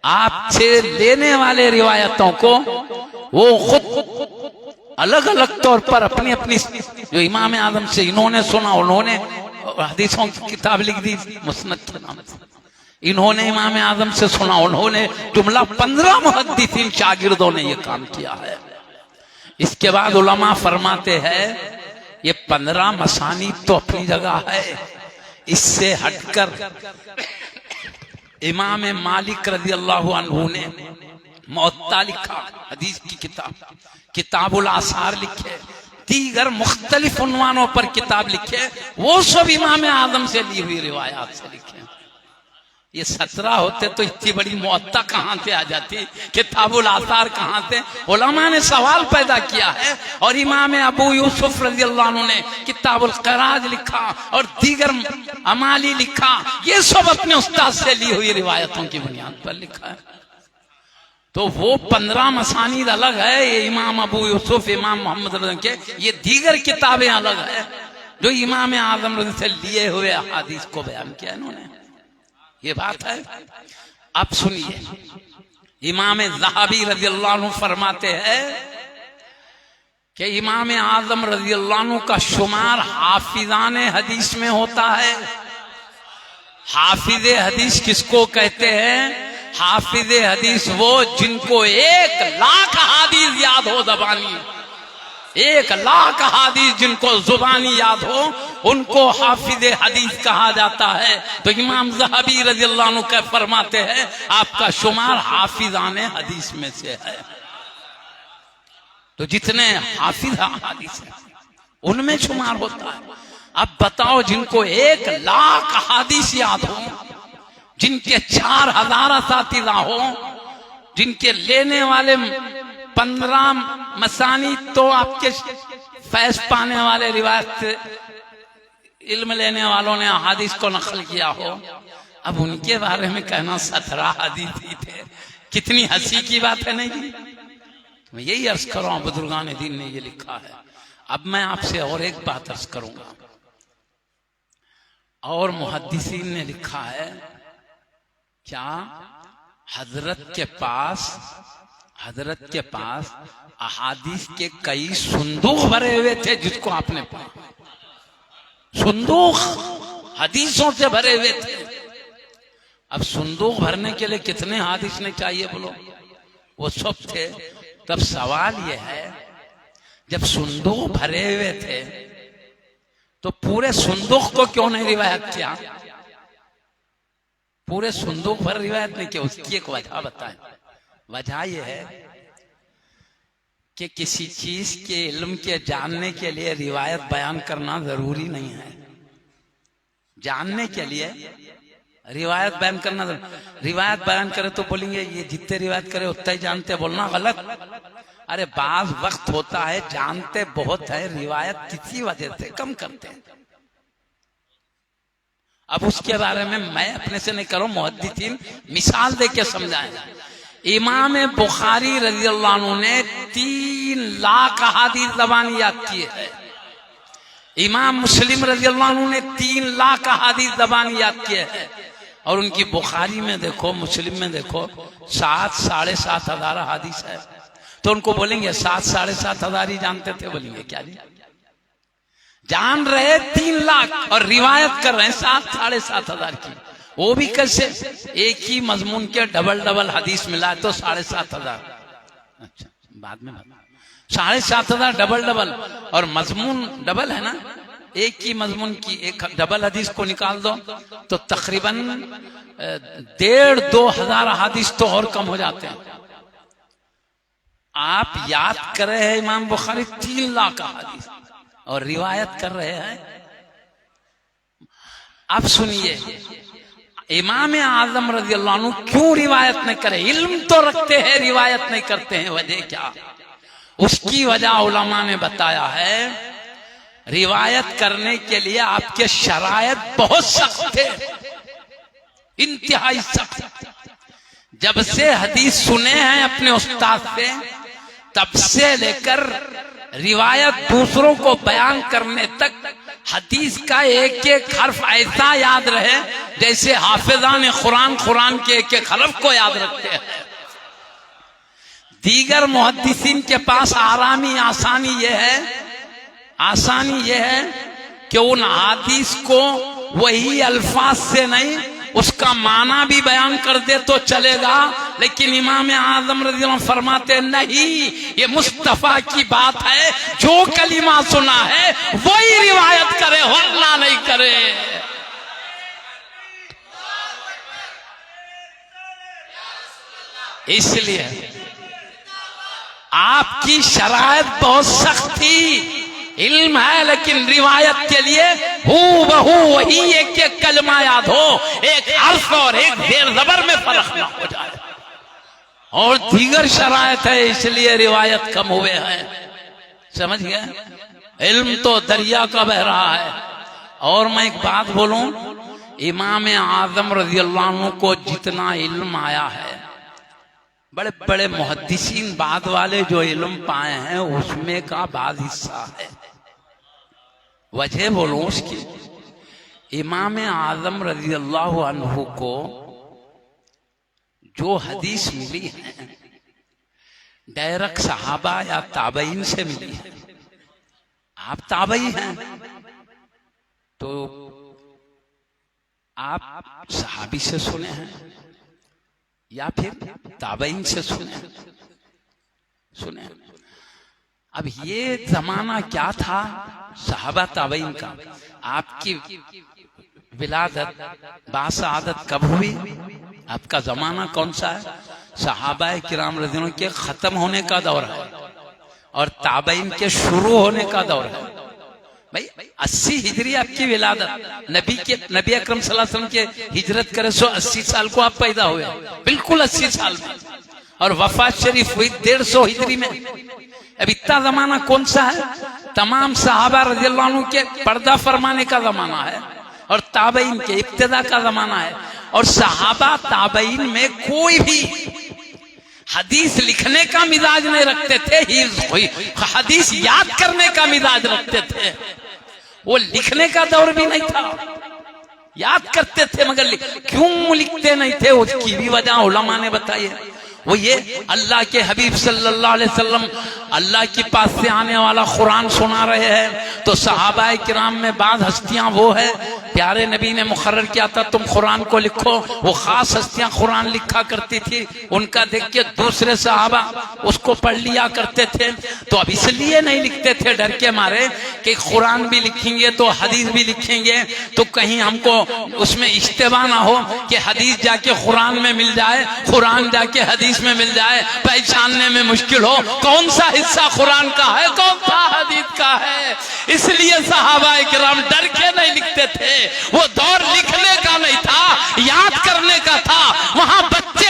आपसे लेने वाले रिवायतों को वो खुद अलग अलग तौर पर अपनी अपनी, जो इमाम आजम से इन्होंने सुना उन्होंने हदीसों की किताब लिख दी मुस्नद के नाम से, इन्होंने इमाम आजम से सुना उन्होंने, जुमला 15 मुहद्दिसीन शागिर्दों ने ये काम किया है। इसके बाद उलमा फरमाते हैं ये 15 मसानी तो अपनी जगह है, इससे हटकर इमाम मालिक रज़ी अल्लाह अन्हु ने मुअत्ता लिखा, हदीस की किताब, किताबुल आसार लिखे, दीगर मुख्तलिफ उन्वानों पर किताब लिखे, वो सब इमाम आजम से ली हुई रिवायात से लिखे। ये 17 होते तो इतनी बड़ी मुअत्ता कहां से आ जाती, किताबुल आसार कहां से? उलमा ने सवाल पैदा किया है और इमाम अबू यूसुफ रज़ियल्लाहु अन्हु ने किताबुल क़राज लिखा और दीगर अमाली लिखा, ये सब अपने उस्ताद से ली हुई रिवायतों की बुनियाद पर लिखा है। तो वो 15 मसानीद अलग है, ये इमाम अबू यूसुफ, इमाम मोहम्मद रज़ी के ये दीगर किताबें अलग है, जो इमाम आजम रज़ी से लिए हुए हदीस को बयान किया इन्होंने। ये बात है। अब सुनिए, इमाम ज़हाबी रज़ियल्लाहु अन्हु फरमाते हैं कि इमाम आजम रज़ियल्लाहु अन्हु का शुमार हाफिज़ाने हदीस में होता है। हाफिज़ हदीस किसको कहते हैं? हाफिज़ हदीस वो जिनको 1,00,000 हदीस याद हो ज़बानी, 1,00,000 हदीस जिनको जुबानी याद हो, उनको हाफिज़ हदीस कहा जाता है। तो इमाम ज़हाबी रज़ियल्लाहु अन्हु का फरमाते हैं आपका शुमार हाफिज़ाने हदीस में से है। तो जितने हाफिज़ हदीस हैं उनमें शुमार होता है। अब बताओ जिनको 1,00,000 हदीस याद हो, जिनके 4,000 असातिज़ा हो, जिनके लेने वाले 15 मसानी तो आपके फैज पाने वाले रिवायत से इल्म लेने वालों ने हदीस को नकल किया हो, अब उनके बारे में कहना 17 हदीस ही थे, कितनी हंसी की बात है। नहीं, मैं यही अर्ज कर रहा हूं, बुजुर्गान दीन ने ये लिखा है। अब मैं आपसे और एक बात अर्ज करूंगा, और मुहद्दिसीन ने लिखा है क्या हजरत के पास अहादीस के कई सुंदूक भरे हुए थे, जिसको आपने पढ़ा, सुंदूक हदीसों से भरे हुए थे। अब सुंदूक भरने के लिए कितने हदीस ने चाहिए बोलो? वो सब थे। तब सवाल यह है, जब सुंदूक भरे हुए थे तो पूरे सुंदूक को क्यों नहीं रिवायत किया? पूरे सुंदूक भर रिवायत नहीं किया, उसकी एक वजह बताएं। वजह यह है कि किसी चीज के इल्म के जानने के लिए रिवायत बयान करना जरूरी नहीं है। जानने के लिए रिवायत बयान करना, रिवायत बयान करे तो बोलेंगे ये जितने रिवायत करे उतना ही जानते, बोलना गलत। अरे बाज वक्त होता है जानते बहुत है, रिवायत किसी वजह से कम करते हैं। अब उसके बारे में मैं अपने से नहीं करूं, मुहद्दिसीन मिसाल देके समझाएंगे। इमाम बुखारी रज़ियल्लाहु अन्हु ने 3,00,000 हदीस ज़बानी याद किए हैं। इमाम मुस्लिम रज़ियल्लाहु अन्हु ने 3,00,000 हदीस ज़बानी याद किए हैं। और उनकी बुखारी में देखो, मुस्लिम में देखो, 7-7,500 हदीस है। तो उनको बोलेंगे 7-7,500 ही जानते थे, बोलेंगे क्या नहीं जान रहे 3,00,000 और रिवायत कर रहे हैं 7-7,500 की। वो भी कैसे? एक ही मजमून के डबल हदीस मिला है तो 7,500। अच्छा, बाद में 7,500 डबल और मजमून डबल है ना, एक ही मजमून की एक डबल हदीस को निकाल दो तो तकरीबन 1,500-2 हजार हदीस तो और कम हो जाते हैं। आप याद कर रहे हैं इमाम बुखारी 3,00,000 हदीस और रिवायत कर रहे हैं। अब सुनिए, इमाम आजम रज़ियल्लाहु अन्हु क्यों रिवायत नहीं करे? इल्म तो रखते हैं, रिवायत नहीं करते हैं, वजह क्या? उसकी वजह उलमा ने बताया है, रिवायत करने के लिए आपके शरायत बहुत सख्त थे, इंतहाई सख्त। जब से हदीस सुने हैं अपने उस्ताद से, तब से लेकर रिवायत दूसरों को बयान करने तक हदीस का एक एक हर्फ ऐसा याद रहे जैसे हाफिजान कुरान के एक एक हर्फ को याद रखते हैं। दीगर मुहद्दिसीन के पास आसानी यह है कि उन हदीस को वही अल्फाज से नहीं उसका माना भी बयान कर दे तो चलेगा, लेकिन इमाम आजम रज़ियल्लाहु अन्हु फरमाते नहीं, ये मुस्तफा की बात है, जो कलिमा सुना है वही रिवायत करे वरना नहीं करे। इसलिए आपकी शरायत बहुत सख्त थी, इल्म है लेकिन रिवायत के लिए हूबहू वही एक एक कलमा याद हो, एक हर्फ और एक जेर ज़बर में फर्क ना हो जाए, और दीगर शरायत है इसलिए रिवायत कम हुए हैं। समझ गए? इल्म तो दरिया का बह रहा है। और मैं एक बात बोलूं, इमाम आजम रज़ियल्लाहु अन्हु को जितना इल्म आया है, बड़े बड़े मुहद्दिसीन बाद वाले जो इल्म पाए हैं उसमें का बाद हिस्सा है। वजह बोलूं उसकी, इमाम आजम रज़ियल्लाहु अन्हु को जो हदीस मिली है डायरेक्ट सहाबा या ताबईन से मिली है। आप ताबई हैं तो आप सहाबी से सुने हैं या फिर ताबईन से सुने। अब ये जमाना क्या था सहाबा ताबईन का? आपकी विलादत बासआदत कब हुई? आपका जमाना कौन सा है? सहाबा किराम रज़ियल्लाहु अन्हुम के खत्म होने का दौर है और ताबईन के शुरू होने का दौर है। भाई 80 हिजरी आपकी विलादत, नबी अकरम सल्लल्लाहु अलैहि वसल्लम के हिजरत करे 180 साल को आप पैदा हुए, बिल्कुल 80 साल में, और वफात शरीफ हुई 150 हिजरी में। अब इतना जमाना कौन सा है? तमाम सहाबा रज़ियल्लाहु अन्हु के पर्दा फरमाने का जमाना है और ताबईन के इब्तिदा का जमाना है। और सहाबा ताबईन में कोई भी हदीस लिखने का मिजाज नहीं रखते थे, हदीस याद करने का मिजाज रखते थे। वो लिखने का दौर भी नहीं था, याद करते थे मगर क्यों लिखते नहीं थे उसकी भी वजह उलमा ने बताई है। वो ये अल्लाह के हबीब सल्लल्लाहु अलैहि वसल्लम अल्लाह के पास से आने वाला कुरान सुना रहे हैं तो सहाबाए किराम में बाद हस्तियां वो है, प्यारे नबी ने मुकर्रर किया था तुम कुरान को लिखो, वो खास हस्तियां कुरान लिखा करती थी, उनका देख के दूसरे सहाबा उसको पढ़ लिया करते थे। तो अब इसलिए नहीं लिखते थे डर के मारे कि कुरान भी लिखेंगे तो हदीस भी लिखेंगे तो कहीं हमको उसमें इश्तिबाह ना हो कि हदीस जाके कुरान में मिल जाए, कुरान जाके हदीस में मिल जाए, पहचानने में मुश्किल हो कौन सा हिस्सा कुरान का है कौन सा हदीस का है। इसलिए सहाबाए किराम डर के नहीं लिखते थे। वो दौर लिखने का नहीं था, याद करने का था। वहां बच्चे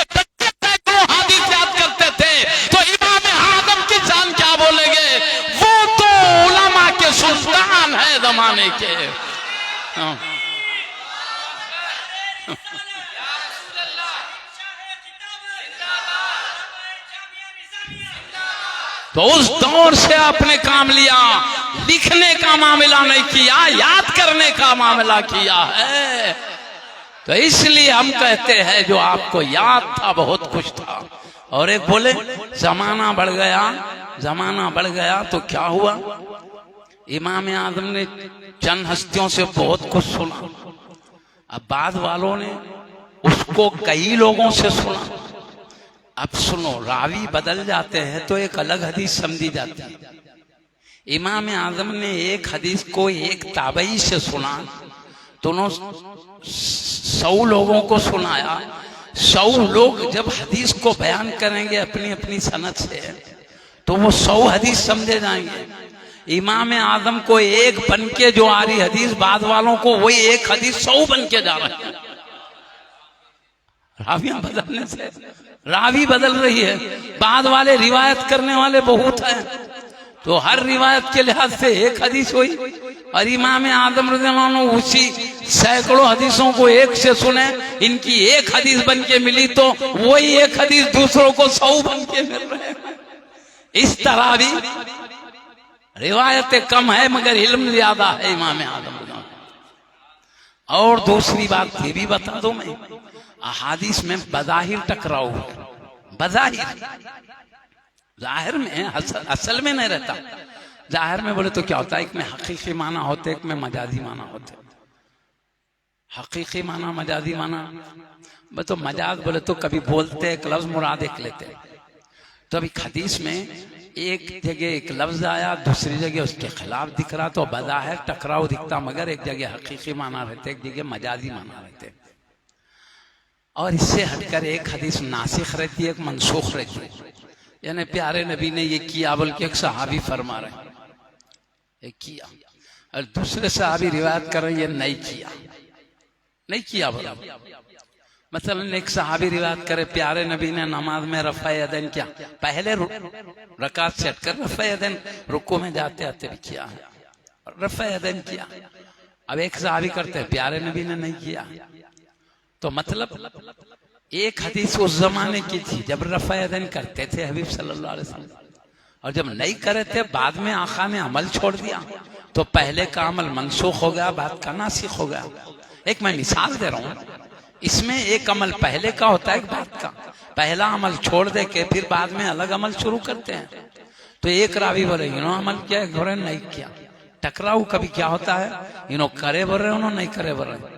हदीस याद करते थे तो इमाम आजम की जान क्या बोलेंगे? वो तो उलमा के सुल्तान है जमाने के। तो उस दौर से आपने काम लिया, लिखने का मामला नहीं किया, याद करने का मामला किया है। तो इसलिए हम कहते हैं जो आपको याद था बहुत कुछ था। और एक बोले जमाना बढ़ गया तो क्या हुआ? इमाम आजम ने चंद हस्तियों से बहुत कुछ सुना, अब बाद वालों ने उसको कई लोगों से सुना। अब सुनो, रावी बदल जाते हैं तो एक अलग हदीस समझी जाती है। इमाम आजम ने एक हदीस को एक ताबई से सुना, दोनों 100 लोगों को सुनाया। 100 लोग जब हदीस को बयान करेंगे अपनी अपनी सनद से तो वो 100 हदीस समझे जाएंगे। इमाम आजम को एक बन के जो आ रही हदीस, बाद वालों को वही एक हदीस 100 बन के जा रही है। रावियां बदलने से रावी बदल रही है, बाद वाले रिवायत करने वाले बहुत हैं तो हर रिवायत के लिहाज से एक हदीस हुई। और इमाम आजम रज़ियल्लाहु अन्हु उसी सैकड़ों हदीसों को एक से सुने, इनकी एक हदीस बन के मिली तो वही एक हदीस दूसरों को 100 बन के मिल रहे हैं। इस तरह भी रिवायतें कम है मगर इल्म ज्यादा है इमाम आजम। और दूसरी बात ये भी बता दो, मैं अहादीस में बज़ाहिर टकराव, बज़ाहिर जाहिर में असल में नहीं रहता। जाहिर में बोले तो क्या होता है, एक में हकीकी माना होते, एक में मजाजी माना होते। हकीकी माना, मजाजी माना, तो मजाज बोले तो कभी बोलते एक लफ्ज मुराद एक लेते। तो अभी हदीस में एक जगह एक लफ्ज आया, दूसरी जगह उसके खिलाफ दिख रहा, तो बज़ाहिर टकराव दिखता, मगर एक जगह हकीकी माना रहते, एक जगह मजाजी माना रहते। और इससे हटकर एक हदीस नासिख रहती है, एक मनसूख रहती है। यानी प्यारे नबी ने ये किया बोल के एक सहाबी फरमा रहे, ये किया, और दूसरे सहाबी रिवायत कर रहे ये नहीं किया बोला। मतलब एक सहाबी रिवायत करे प्यारे नबी ने नमाज में रफ़ा यदैन किया, पहले रकात से हटकर रफ़ा यदैन रुकू में जाते आते भी किया है, रफ़ा यदैन किया। अब एक सहाबी करते हैं प्यारे नबी ने नहीं किया, तो मतलब एक हदीस उस जमाने की थी जब रफ़ा यदैन करते थे हबीब सल्लल्लाहु अलैहि वसल्लम, और जब नहीं करे थे बाद में आका ने अमल छोड़ दिया, तो पहले का अमल मनसूख हो गया, बाद का नासिख हो गया। एक मैं मिसाल दे रहा हूँ, इसमें एक अमल पहले का होता है, एक बाद का। पहला अमल छोड़ दे के फिर बाद में अलग अमल शुरू करते हैं। तो एक रावी बोले इन्होंने अमल किया, एक बोले नहीं किया। टकराव कभी क्या होता है, इन्होंने करे बोल रहे, उन्होंने नहीं करे बोल रहे।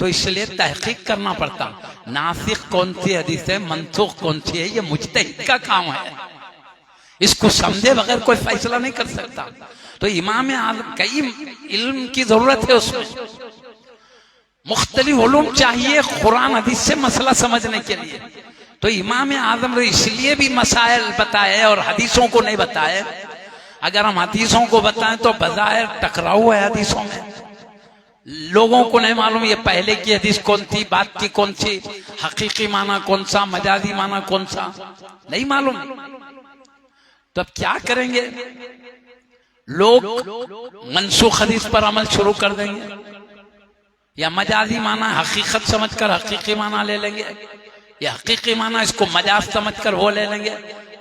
तो इसलिए तहकीक करना पड़ता, नासिख कौन सी हदीस है, मनसूख कौन सी है, ये मुज्तहिद का काम है। इसको समझे बगैर कोई फैसला नहीं कर सकता। तो इमाम आज़म, कई इल्म की जरूरत है, उसमें मुख्तलिफ उलूम चाहिए कुरान हदीस से मसला समझने के लिए। तो इमाम आज़म ने इसलिए भी मसाइल बताए और हदीसों को नहीं बताए। अगर हम हदीसों को बताएं तो बज़ाहिर टकराव है हदीसों में, लोगों को नहीं मालूम ये पहले की हदीस कौन थी, बात की कौन सी, हकीकी माना कौन सा, मजाजी माना कौन सा, नहीं मालूम। तो अब क्या करेंगे, लोग मनसूख हदीस पर अमल शुरू कर देंगे, या मजाजी माना हकीकत समझकर हकीकी माना ले लेंगे, या हकीकी माना इसको मजाज समझकर वो ले लेंगे।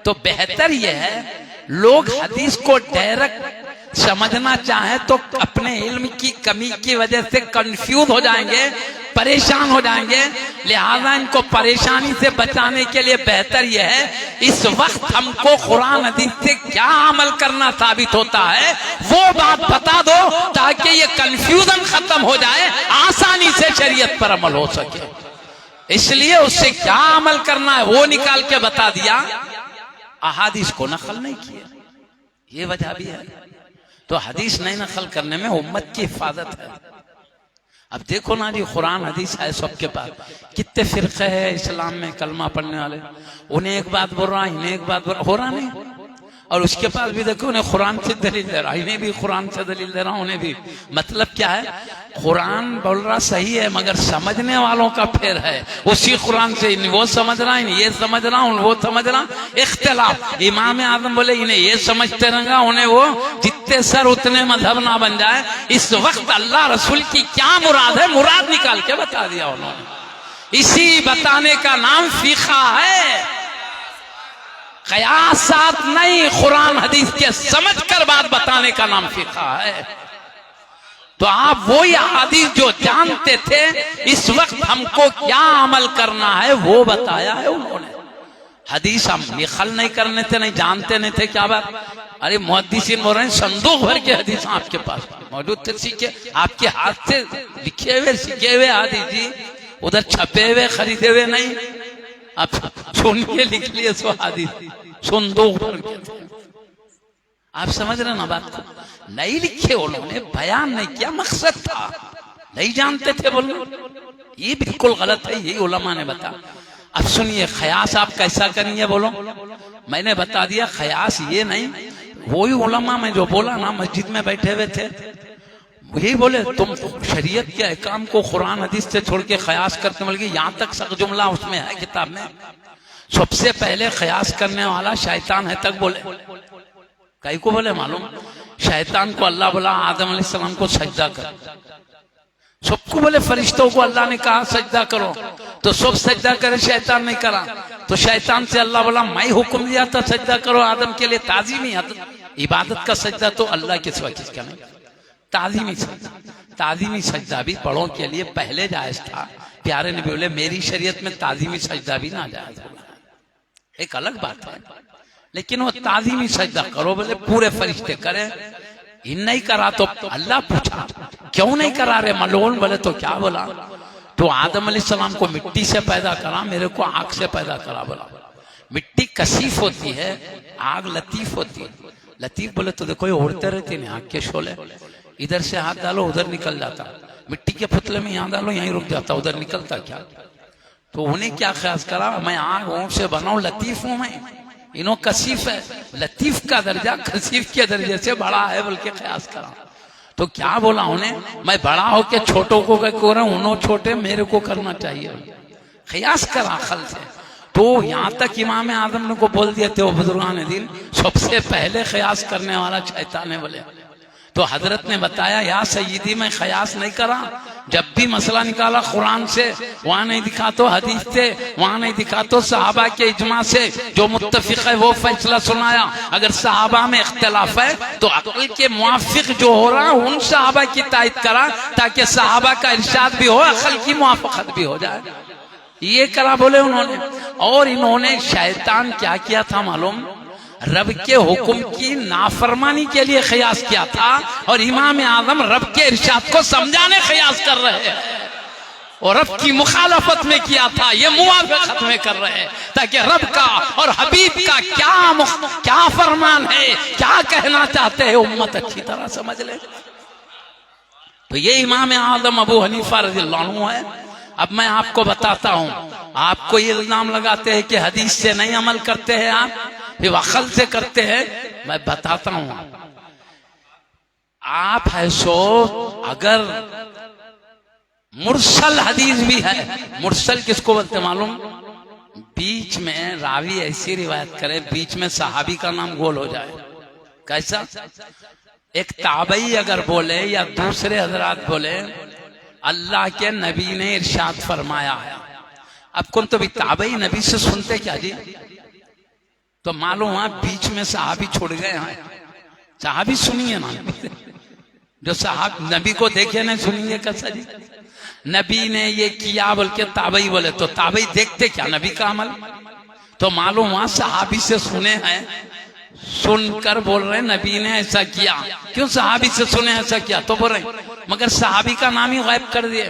तो बेहतर यह है लोग हदीस को डायरेक्ट समझना चाहे तो अपने इल्म की कमी की वजह से कंफ्यूज हो जाएंगे, परेशान हो जाएंगे। लिहाजा इनको परेशानी से बचाने के लिए बेहतर यह है इस वक्त हमको कुरान हदीस से क्या अमल करना साबित होता है वो बात बता दो, ताकि ये कंफ्यूजन खत्म हो जाए, आसानी से शरीयत पर अमल हो सके। इसलिए उससे क्या अमल करना है वो निकाल के बता दिया, अहादीस को नकल नहीं किया, ये वजह भी है। तो हदीस नहीं नकल करने में उम्मत की हिफाजत है। अब देखो ना जी, कुरान हदीस है सबके पास, कितने फिरके हैं इस्लाम में कलमा पढ़ने वाले, उन्हें एक बात बोल रहा, इन्हें एक बात हो रहा नहीं, और उसके पास भी देखो उन्हें कुरान से दलील दे रहा, इन्हें भी कुरान से दलील दे रहा, उन्हें भी। मतलब क्या है, कुरान बोल रहा सही है मगर समझने वालों का फेर है। उसी कुरान से वो समझ रहा है, ये समझ रहा, वो समझ रहा, इख्तिलाफ। इमाम आज़म बोले इन्हें ये समझते रहेगा, उन्हें वो, जितने सर उतने मजहब ना बन जाए। इस वक्त अल्लाह रसूल की क्या मुराद है, मुराद निकाल के बता दिया उन्होंने। इसी बताने का नाम फीका है, कयासात नहीं, कुरान हदीस के समझ कर बात बताने का नाम फीका है। तो आप वो हदीस जो जानते थे, इस वक्त हमको क्या अमल करना है वो बताया है उन्होंने। हदीस हम नकल नहीं करने थे, नहीं जानते नहीं थे क्या बात। अरे मुहद्दिसीन बोल रहे हैं संदूक भर के हदीस आपके पास मौजूद थे, सीखे आपके हाथ से लिखे हुए सीखे हुए हदीस जी, उधर छपे हुए खरीदे हुए नहीं, आप सुन के लिख लिए सो हदीस संदूक भर के। आप समझ रहे ना बात को, नहीं लिखे उन्होंने, बयान नहीं किया, मकसद था, नहीं जानते थे बोलना, ये बिल्कुल गलत है, यही उलमा ने बता। अब सुनिए, ख्यास आप कैसा करेंगे बोलो, मैंने बता दिया। ख्यास ये नहीं, वही उलमा में जो बोला ना, मस्जिद में बैठे हुए थे, यही बोले तुम शरीयत के अहकाम को कुरान हदीस से छोड़ के ख्यास करते, बल्कि यहाँ तक सख्त जुमला उसमें है किताब में, सबसे पहले ख्यास करने वाला शैतान है तक बोले। कई को बोले मालूम, शैतान को अल्लाह बोला आदम अलैहिस्सलाम को सजदा कर, सबको बोले फरिश्तों को अल्लाह ने कहा सजदा करो, तो सब सजदा करे, शैतान नहीं करा। तो शैतान से अल्लाह बोला मैं हुक्म दिया था सजदा करो आदम के लिए, ताज़ीमी इबादत का सजदा तो अल्लाह के सिवा किसका नहीं, ताज़ीमी सजदा। ताज़ीमी सजदा भी बड़ों के लिए पहले जायज था, प्यारे नबी बोले मेरी शरीयत में ताज़ीमी सजदा भी ना जायज, एक अलग बात है। लेकिन वो ताज़ीमी सजदा करो, बोले पूरे फरिश्ते करें, इन नहीं करा तो अल्लाह पूछा क्यों नहीं करा रे मलोन, बोले तो क्या बोला, तो आदम अलैहिस्सलाम को मिट्टी से पैदा करा, मेरे को आग से पैदा करा। बोला मिट्टी कसीफ होती है, आग लतीफ होती है। लतीफ बोले तो देखो ये उड़ते रहते हैं आग के शोले, इधर से हाथ डालो उधर निकल जाता, मिट्टी के पुतले में यहाँ डालो यहीं रुक जाता, उधर निकलता क्या। तो उन्हें क्या ख्यास करा, मैं आग ओम से बनाऊं, लतीफ हूं मैं, इन्हों कसीफ है, लतीफ का दर्जा कसीफ के दर्जे से बड़ा है बोल के ख्यास करा। तो क्या बोला उन्हें, मैं बड़ा होके छोटों को कर रहा हूं, उन्हों छोटे मेरे को करना चाहिए, ख्यास करा अकल से। तो यहाँ तक इमाम आजम को बोल दिए थे वो बुजुर्गान दिन, सबसे पहले ख्यास करने वाला शैतान है बोले। तो हजरत ने बताया या सय्यदी मैं ख्यास नहीं करा, जब भी मसला निकाला कुरान से, वहां नहीं दिखा तो हदीस से, वहां नहीं दिखा तो सहाबा के इजमा से, जो मुत्तफिक है वो फैसला सुनाया। अगर सहाबा में इख्तिलाफ है तो अक्ल के मुआफिक जो हो रहा उन सहाबा की तायद करा, ताकि सहाबा का इरशाद भी हो, अक्ल की मुआफकत भी हो जाए। ये करा बोले उन्होंने। और इन्होंने शैतान क्या किया था मालूम, रब के हुक्म की नाफरमानी के लिए ख्यास किया था, और इमाम आजम रब के इरशाद को समझाने ख्यास कर रहे हैं, और रब की मुखालफत में किया था, ये मुआफ़क़त में कर रहे हैं, ताकि रब का और हबीब का क्या फरमान है, क्या कहना चाहते हैं उम्मत अच्छी तरह समझ ले। तो ये इमाम आजम अबू हनीफा रज़ियल्लाहु अन्हु है। अब मैं आपको बताता हूँ, आपको ये इल्जाम लगाते हैं कि हदीस से नहीं अमल करते हैं आप, फिर अकल से करते हैं। मैं बताता हूँ, आप है सो अगर मुरसल हदीस भी है, मुरसल किसको बोलते मालूम, बीच में रावी ऐसी रिवायत करे, बीच में सहाबी का नाम गोल हो जाए। कैसा, एक ताबई अगर बोले या दूसरे हजरात बोले अल्लाह के नबी ने इरशाद फरमाया है, अब कौन तो भी ताबई नबी से सुनते क्या जी, तो मालूम वहां बीच में सहाबी छोड़ गए हैं। सहाबी सुनिए ना, जो साहब नबी को देखे नहीं सुनिए कैसा जी, नबी ने ये किया बोल के ताबई बोले, तो ताबई देखते क्या नबी का अमल, तो मालूम वहां सहाबी से सुने हैं, सुनकर बोल रहे नबी ने ऐसा किया। क्यों सहाबी से सुने ऐसा किया, तो बोल रहे मगर सहाबी का नाम ही गायब कर दिए।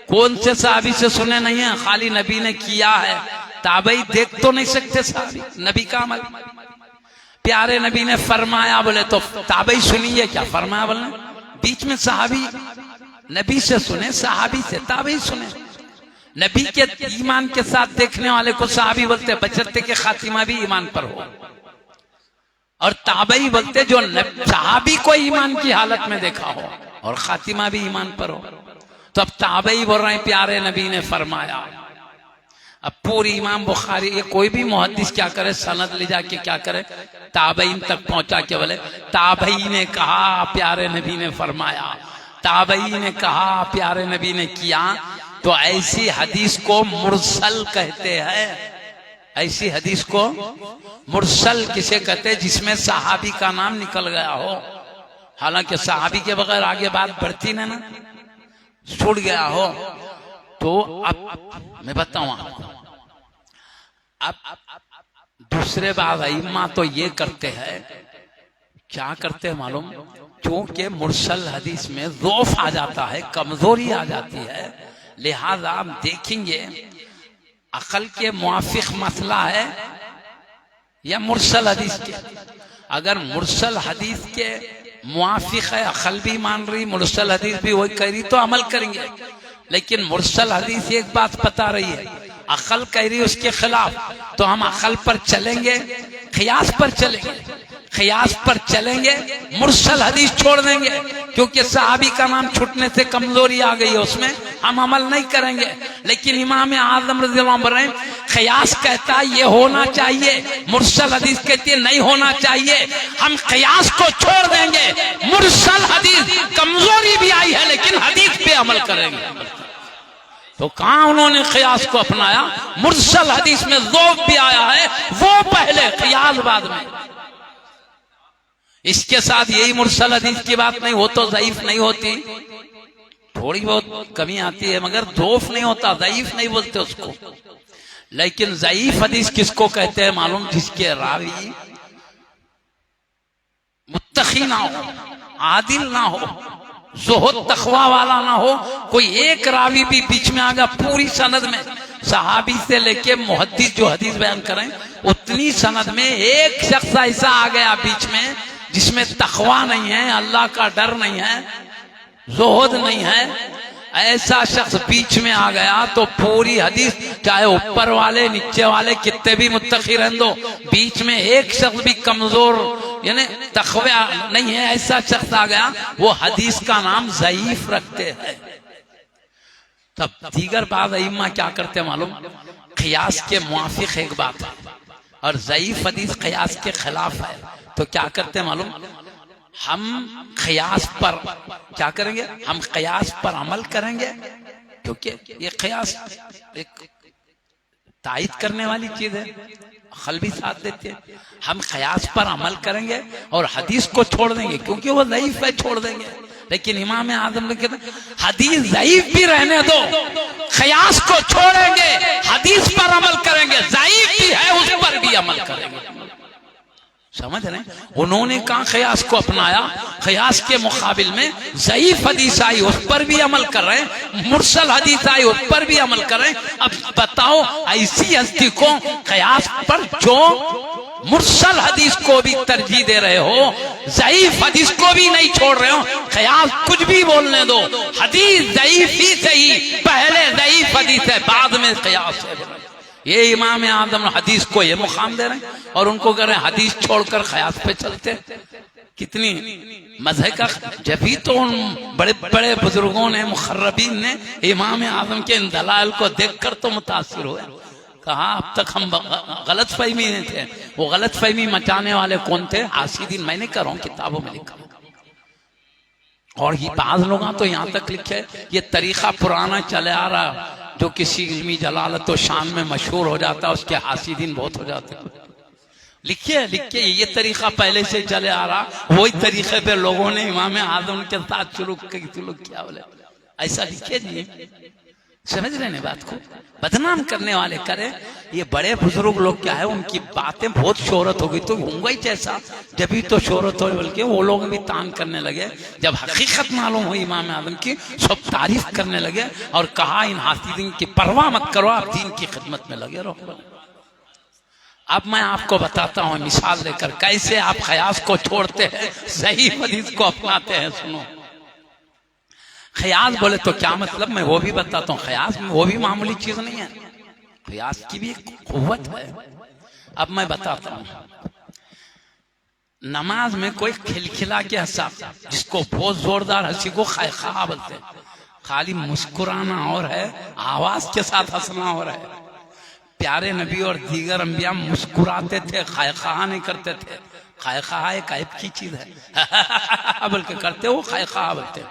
कौन से सहाबी से सुने नहीं है, खाली नबी ने किया है, ताबई देख तो नहीं सकते सहाबी नबी का अमल। प्यारे नबी ने फरमाया बोले तो ताबई सुनिए क्या फरमाया बोले, बीच में सहाबी नबी से सुने, सहाबी से ताबई सुने। नबी के ईमान के साथ देखने वाले को सहाबी बोलते, बचते के खातिमा भी ईमान पर हो, और ताबई बोलते जो सहाबी को ईमान की हालत में देखा हो और खातिमा भी ईमान पर हो। तो अब ताबई बोल रहे हैं प्यारे नबी ने फरमाया। अब पूरी इमाम बुखारी, ये कोई भी मुहद्दिस क्या करे, सनद ले जाके क्या करे, ताबईन तक पहुंचा के बोले ताबई ने कहा प्यारे नबी ने फरमाया, ताबई ने कहा प्यारे नबी ने किया। तो ऐसी हदीस को मुरसल कहते हैं। ऐसी हदीस को मुरसल किसे कहते हैं, जिसमें सहाबी का नाम निकल गया हो, हालांकि सहाबी के बगैर आगे बात बढ़ती ना, छूट गया हो। तो अब मैं बताऊं आपको, अब दूसरे बात इम्मा तो ये करते हैं, क्या करते हैं मालूम, क्योंकि मुरसल हदीस में ज़ौफ़ आ जाता है, कमजोरी आ जाती है, लिहाजा आप देखेंगे अकल के मुआफिक मसला है या मुरसल हदीस के। अगर मुरसल हदीस के मुआफिक है, अकल भी मान रही, मुरसल हदीस भी वही कह रही, तो अमल करेंगे। लेकिन मुरसल हदीस एक बात बता रही है, अकल कह रही उसके खिलाफ, तो हम अकल पर चलेंगे, क़ियास पर चलेंगे, क़ियास पर चलेंगे, मुरसल हदीस छोड़ देंगे, क्योंकि सहाबी का नाम छूटने से कमजोरी आ गई है उसमें, हम अमल नहीं करेंगे। लेकिन इमाम आज़म रज़ियल्लाहु अन्हु क़ियास कहता है ये होना चाहिए, मुरसल हदीस कहती है नहीं होना चाहिए, हम क़ियास को छोड़ देंगे। मुरसल हदीस कमजोरी भी आई है लेकिन हदीस पे अमल करेंगे। तो कहां उन्होंने क़ियास को अपनाया, मुरसल हदीस में ज़ौफ़ भी आया है, वो पहले क़ियास बाद में। इसके साथ यही मुरसल हदीस की बात नहीं हो तो ज़ईफ नहीं होती, थोड़ी बहुत कमी आती है, मगर ज़ौफ़ नहीं होता, ज़ईफ नहीं बोलते उसको। लेकिन ज़ईफ हदीस किसको कहते हैं मालूम, जिसके रावी मुत्तकी ना हो, आदिल ना हो, ज़ुहद तकवा वाला ना हो, कोई एक रावी भी बीच में आ गया पूरी सनद में, सहाबी से लेके मुहद्दिस जो हदीस बयान करें उतनी सनद में एक शख्स ऐसा आ गया बीच में जिसमें तकवा नहीं है, अल्लाह का डर नहीं है, ज़ुहद नहीं है, ऐसा शख्स बीच में आ गया तो पूरी हदीस, चाहे ऊपर वाले नीचे वाले कितने भी मुत्तकी रहने दो, बीच में एक शख्स भी कमजोर यानी तकवा नहीं है, ऐसा शख्स आ गया, वो हदीस का नाम ज़ईफ रखते हैं। तब दीगर बात इमाम क्या करते हैं मालूम, क़ियास के मुआफिक एक बात है और ज़ईफ हदीस क़ियास के खिलाफ है, तो क्या करते हैं मालूम, हम क़ियास पर क्या करेंगे, हम क़ियास पर अमल करेंगे, क्योंकि ये क़ियास एक तायद करने वाली चीज है, अक़ल भी साथ देते हैं। हम क़ियास पर अमल करेंगे और हदीस को छोड़ देंगे क्योंकि वो ज़ईफ है, छोड़ देंगे। लेकिन इमाम आज़म ने कहते हदीस ज़ईफ भी रहने दो, क़ियास को छोड़ेंगे, हदीस पर अमल करेंगे, ज़ईफ भी है उस पर भी अमल करेंगे। समझ रहे हैं, उन्होंने कहा क़ियास को अपनाया, क़ियास के मुकाबिल में ज़ईफ हदीस आई उस पर भी अमल कर रहे हैं, मुरसल हदीस आई उस पर भी अमल कर रहे हैं। अब बताओ ऐसी हस्ती को क़ियास पर जो मुरसल हदीस को भी तरजीह दे रहे हो, ज़ईफ हदीस को भी नहीं छोड़ रहे हो, क़ियास कुछ भी बोलने दो, हदीस ज़ईफ ही सही, पहले ज़ईफ हदीस है बाद में क़ियास है। ये इमाम आज़म हदीस को ये मुकाम दे रहे हैं और उनको कह रहे हैं हदीस छोड़कर क़ियास पे चलते। कितनी मज़हब का, जब भी तो उन बड़े बड़े बुजुर्गों ने, मुखर्रबीन ने इमाम आज़म के इन दलाइल को देखकर तो मुतासिर हुए, कहा अब तक हम गलत फहमी में थे। वो गलत फहमी मचाने वाले कौन थे, हासिदीन। मैंने कह रहा हूँ किताबों में लिखा, और ये बाज़ लोग तो यहाँ तक लिखे ये तरीका पुराना चले आ रहा, जो किसी इल्मी जलालत और शान में मशहूर हो जाता है उसके हासिदीन बहुत हो जाते हैं। लिखिए लिखिए, ये तरीका पहले से चले आ रहा, वही तरीके पे लोगों ने इमाम आज़म के साथ शुरू किया, बोले ऐसा लिखिए जी। समझ रहे हैं बात को, बदनाम करने वाले करे। ये बड़े बुजुर्ग लोग क्या है, उनकी बातें बहुत शोहरत हो गई तो होंगे ही जैसा, जब भी तो शोहरत हो, बल्कि वो लोग भी तान करने लगे। जब हकीकत मालूम हुई इमाम आज़म की, सब तारीफ करने लगे और कहा इन हासिदीन की परवाह मत करो, आप दीन की खिदमत में लगे रहो। अब मैं आपको बताता हूँ मिसाल लेकर कैसे आप क़ियास को छोड़ते हैं, सही हदीस को अपनाते हैं। सुनो, क़ियास बोले तो क्या मतलब, मैं वो भी बताता हूँ। क़ियास में वो भी मामूली चीज नहीं है, क़ियास की भी एक क़ुव्वत है। अब मैं बताता हूँ, नमाज में कोई खिलखिला के हंसा, जिसको बहुत जोरदार हंसी को ख़ैख़ा बोलते हैं, खाली मुस्कुराना और है, आवाज के साथ हंसना और है। प्यारे नबी और दीगर अंबिया मुस्कुराते थे, ख़ैख़ा नहीं करते थे। ख़ैख़ा एक ऐब की चीज है बल्कि करते वो ख़ैख़ा बोलते हैं,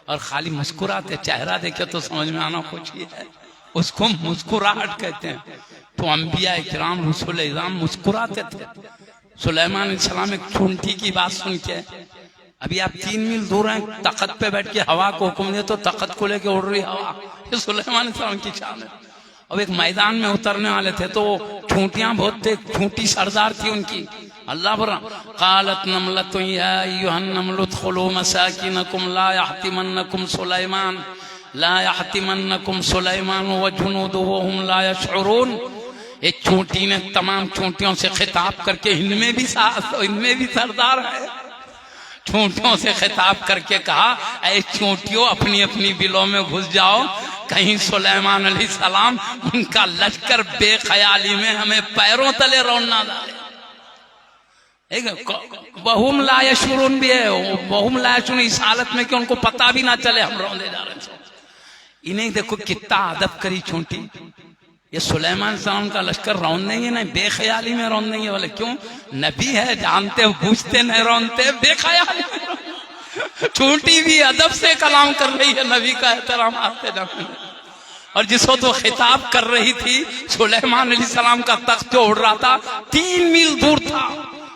और खाली मुस्कुराते, चेहरा देखे तो समझ में आना कुछ ही है, उसको मुस्कुराहट कहते हैं। तो अंबिया इकराम रसूल इज़ाम मुस्कुराते थे। सुलेमान अलैहिस्सलाम एक चूंटी की बात सुन के, अभी आप 3 मील दूर हैं, तख्त पे बैठ के हवा को हुक्म दे तो तख्त को लेके उड़ रही हवा, ये सुलेमान अलैहिस्सलाम की शान है। अब एक मैदान में उतरने वाले थे तो चूंटियां बहुत थे, चूंटी सरदार थी उनकी। अल्लाह बरा क़ालत नमलतुन या अय्युहन नमलु उदख़ुलू मसाकिनकुम ला यहतिमन्नकुम सुलैमान व जुनूदुहु वहुम ला यशऊरून। एक चूंटी ने तमाम चूंटियों से खिताब करके, इनमें भी सरदार है, चूंटियों से खिताब करके कहा, ऐ चूंटियों अपनी अपनी बिलों में घुस जाओ, कहीं सुलेमान अलैहिस्सलाम उनका लश्कर बेख्याली में हमें पैरों तले रौन ना डाले। वहुम ला यशऊरून भी है, वहुम ला यशऊरून इस हालत में कि उनको पता भी ना चले हम रौंदे जा रहे हैं। इन्हें देखो कितना अदब करी चूंटी। ये सुलेमान सलाम का लश्कर रौन देंगे नहीं, बेख्याली में रौन देंगे। बोले क्यों, नबी है, जानते बूझते नहीं रौनते, बेख्याली चूंटी भी अदब से कलाम कर रही है, नबी का एहतराम आते जाते। और जिसको तो खिताब कर रही थी, सुलेमान अलैहिस्सलाम का तख्त जो उड़ रहा था 3 मील दूर था,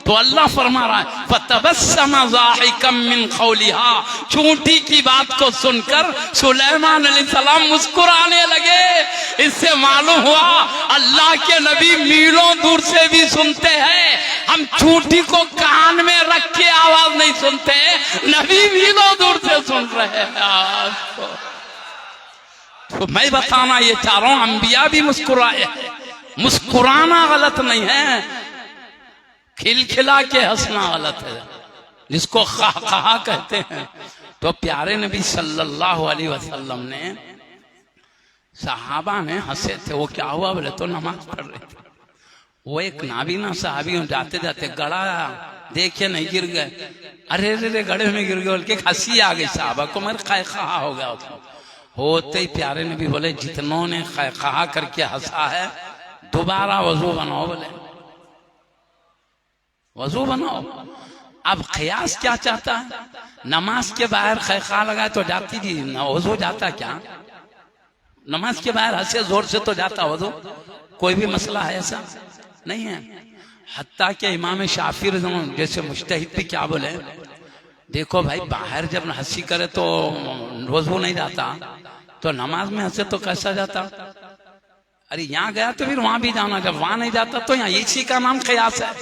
तो अल्लाह फरमा रहा है फतबस्सम ज़ाहिकम मिन क़ौलिहा, चूंटी की बात को सुनकर सुलेमान अलैहिस्सलाम मुस्कुराने लगे। इससे मालूम हुआ अल्लाह के नबी मीलों दूर से भी सुनते हैं। हम चूंटी को कान में रख के आवाज नहीं सुनते, नबी मीलों दूर से सुन रहे हैं। तो मैं बताना ये चाह रहा हूं, अंबिया भी मुस्कुराए। मुस्कुराना गलत नहीं है, खिलखिला के हंसना गलत है, जिसको कहा कहते हैं। तो प्यारे नबी सल्लल्लाहु अलैहि वसल्लम ने, सहाबा ने हंसे थे। वो क्या हुआ बोले तो नमाज पढ़ रहे थे। वो एक नाबीना साहबी जाते जाते गड़ा देखे नहीं गिर गए, अरे रे गड़े में गिर गए बोल के हंसी आ गई साहबा को, मगर खैखा हो गया। होते ही प्यारे नबी बोले जितनों ने खैखा करके हंसा है दोबारा वजू बनाओ, बोले वजू बनाओ। अब खयास क्या चाहता है, नमाज के बाहर खैखा लगाए तो जाती जी ना वजू जाता क्या? नमाज के बाहर हंसे जोर से तो जाता वजू, कोई भी मसला है ऐसा नहीं है। हत्ता के इमाम शाफी जैसे मुज्तहिद भी क्या बोले, देखो भाई बाहर जब हंसी करे तो वजू नहीं जाता, तो नमाज में हंसे तो कैसा जाता? अरे यहाँ गया तो फिर वहां भी जाना, जब वहां नहीं जाता तो यहाँ, इसी का नाम खयास है।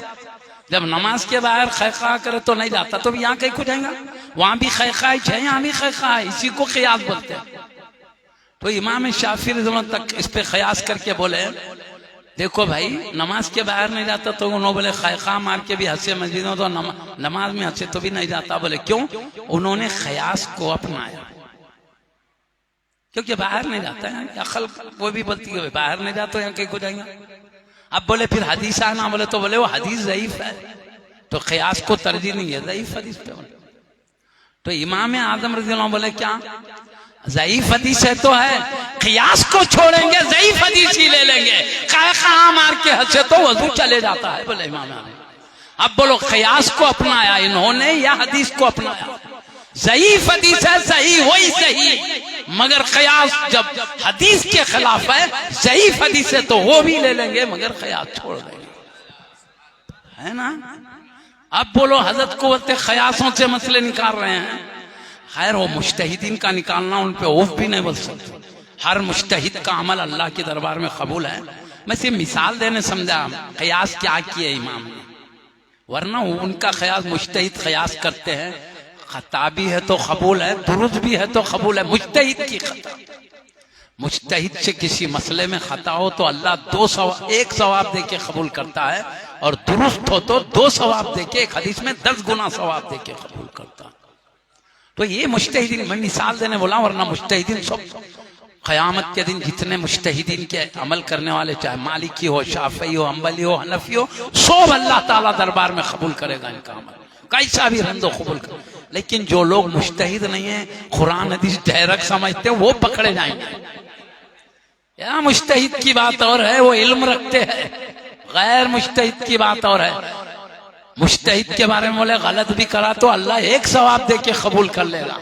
जब नमाज के बाहर खैखा करे तो नहीं जाता तो यहाँ कहीं को जाएगा, वहां भी खैखा है यहाँ भी खैखा है, इसी को खयास बोलते हैं। तो इमाम शाफी तक इस पे खयास करके बोले देखो भाई नमाज के बाहर नहीं जाता तो उन्होंने बोले खैखा मार के भी हंसे मस्जिदों तो नमाज में हंसे तो भी नहीं जाता। बोले क्यों? उन्होंने खयास को अपनाया, क्योंकि बाहर नहीं जाता है। अकल वो भी बोलती है बाहर नहीं जाता यहाँ कहीं को जाएंगे। अब बोले फिर हदीस आना, बोले तो बोले वो हदीस ज़ईफ है, तो खयास को तरजीह नहीं है, ज़ईफ हदीस पे बोले। तो इमाम आजम रज़ी अल्लाह बोले क्या ज़ईफ हदीस है तो है, खयास को छोड़ेंगे ज़ईफ हदीस ही ले लेंगे, खैखा मार के हंसे तो वजू चले जाता है, बोले इमाम आजम। अब बोलो खयास को अपनाया इन्होंने या हदीस को अपनाया? ज़ईफ हदीस है, सही वही सही, मगर कयास जब हदीस के खिलाफ है, ज़ईफ हदीस है तो वो भी ले लेंगे मगर कयास छोड़ देंगे, है ना। अब बोलो हजरत कुव्वत कयासों से मसले निकाल रहे हैं। खैर वो मुज्तहिदीन का निकालना उन पे औफ भी नहीं बोल सकते। हर मुज्तहिद का अमल अल्लाह के दरबार में कबूल है। मैं सिर्फ मिसाल देने समझा कयास क्या किए इमाम ने, वरना उनका कयास मुज्तहिद कयास करते हैं, खता भी है तो कबूल है, दुरुस्त भी है तो कबूल है। मुज्तहिद की खता, मुज्तहिद से किसी मसले में खता हो तो अल्लाह एक सवाब दे के कबूल करता है, और दुरुस्त हो तो 2 सवाब दे के, एक हदीस में 10 गुना सवाब दे के कबूल करता है। तो ये मुज्तहिदीन, मैं मिसाल देने बोला, वरना मुज्तहिदीन सब क़यामत के दिन जितने मुज्तहिदीन के अमल करने वाले, चाहे मालिकी हो, शाफी हो, हम्बली हो, हनफी हो, सब अल्लाह ताला दरबार में कबूल करेगा इनका अमल, कैसा भी रंदो कबूल कर। लेकिन जो लोग मुज्तहिद नहीं है, कुरान हदीस डायरेक्ट समझते हैं, वो पकड़े जाएंगे। या मुज्तहिद की बात और है, वो इल्म रखते हैं, गैर मुज्तहिद की बात और है। मुज्तहिद के बारे में बोले गलत भी करा तो अल्लाह एक सवाब दे के कबूल कर लेगा,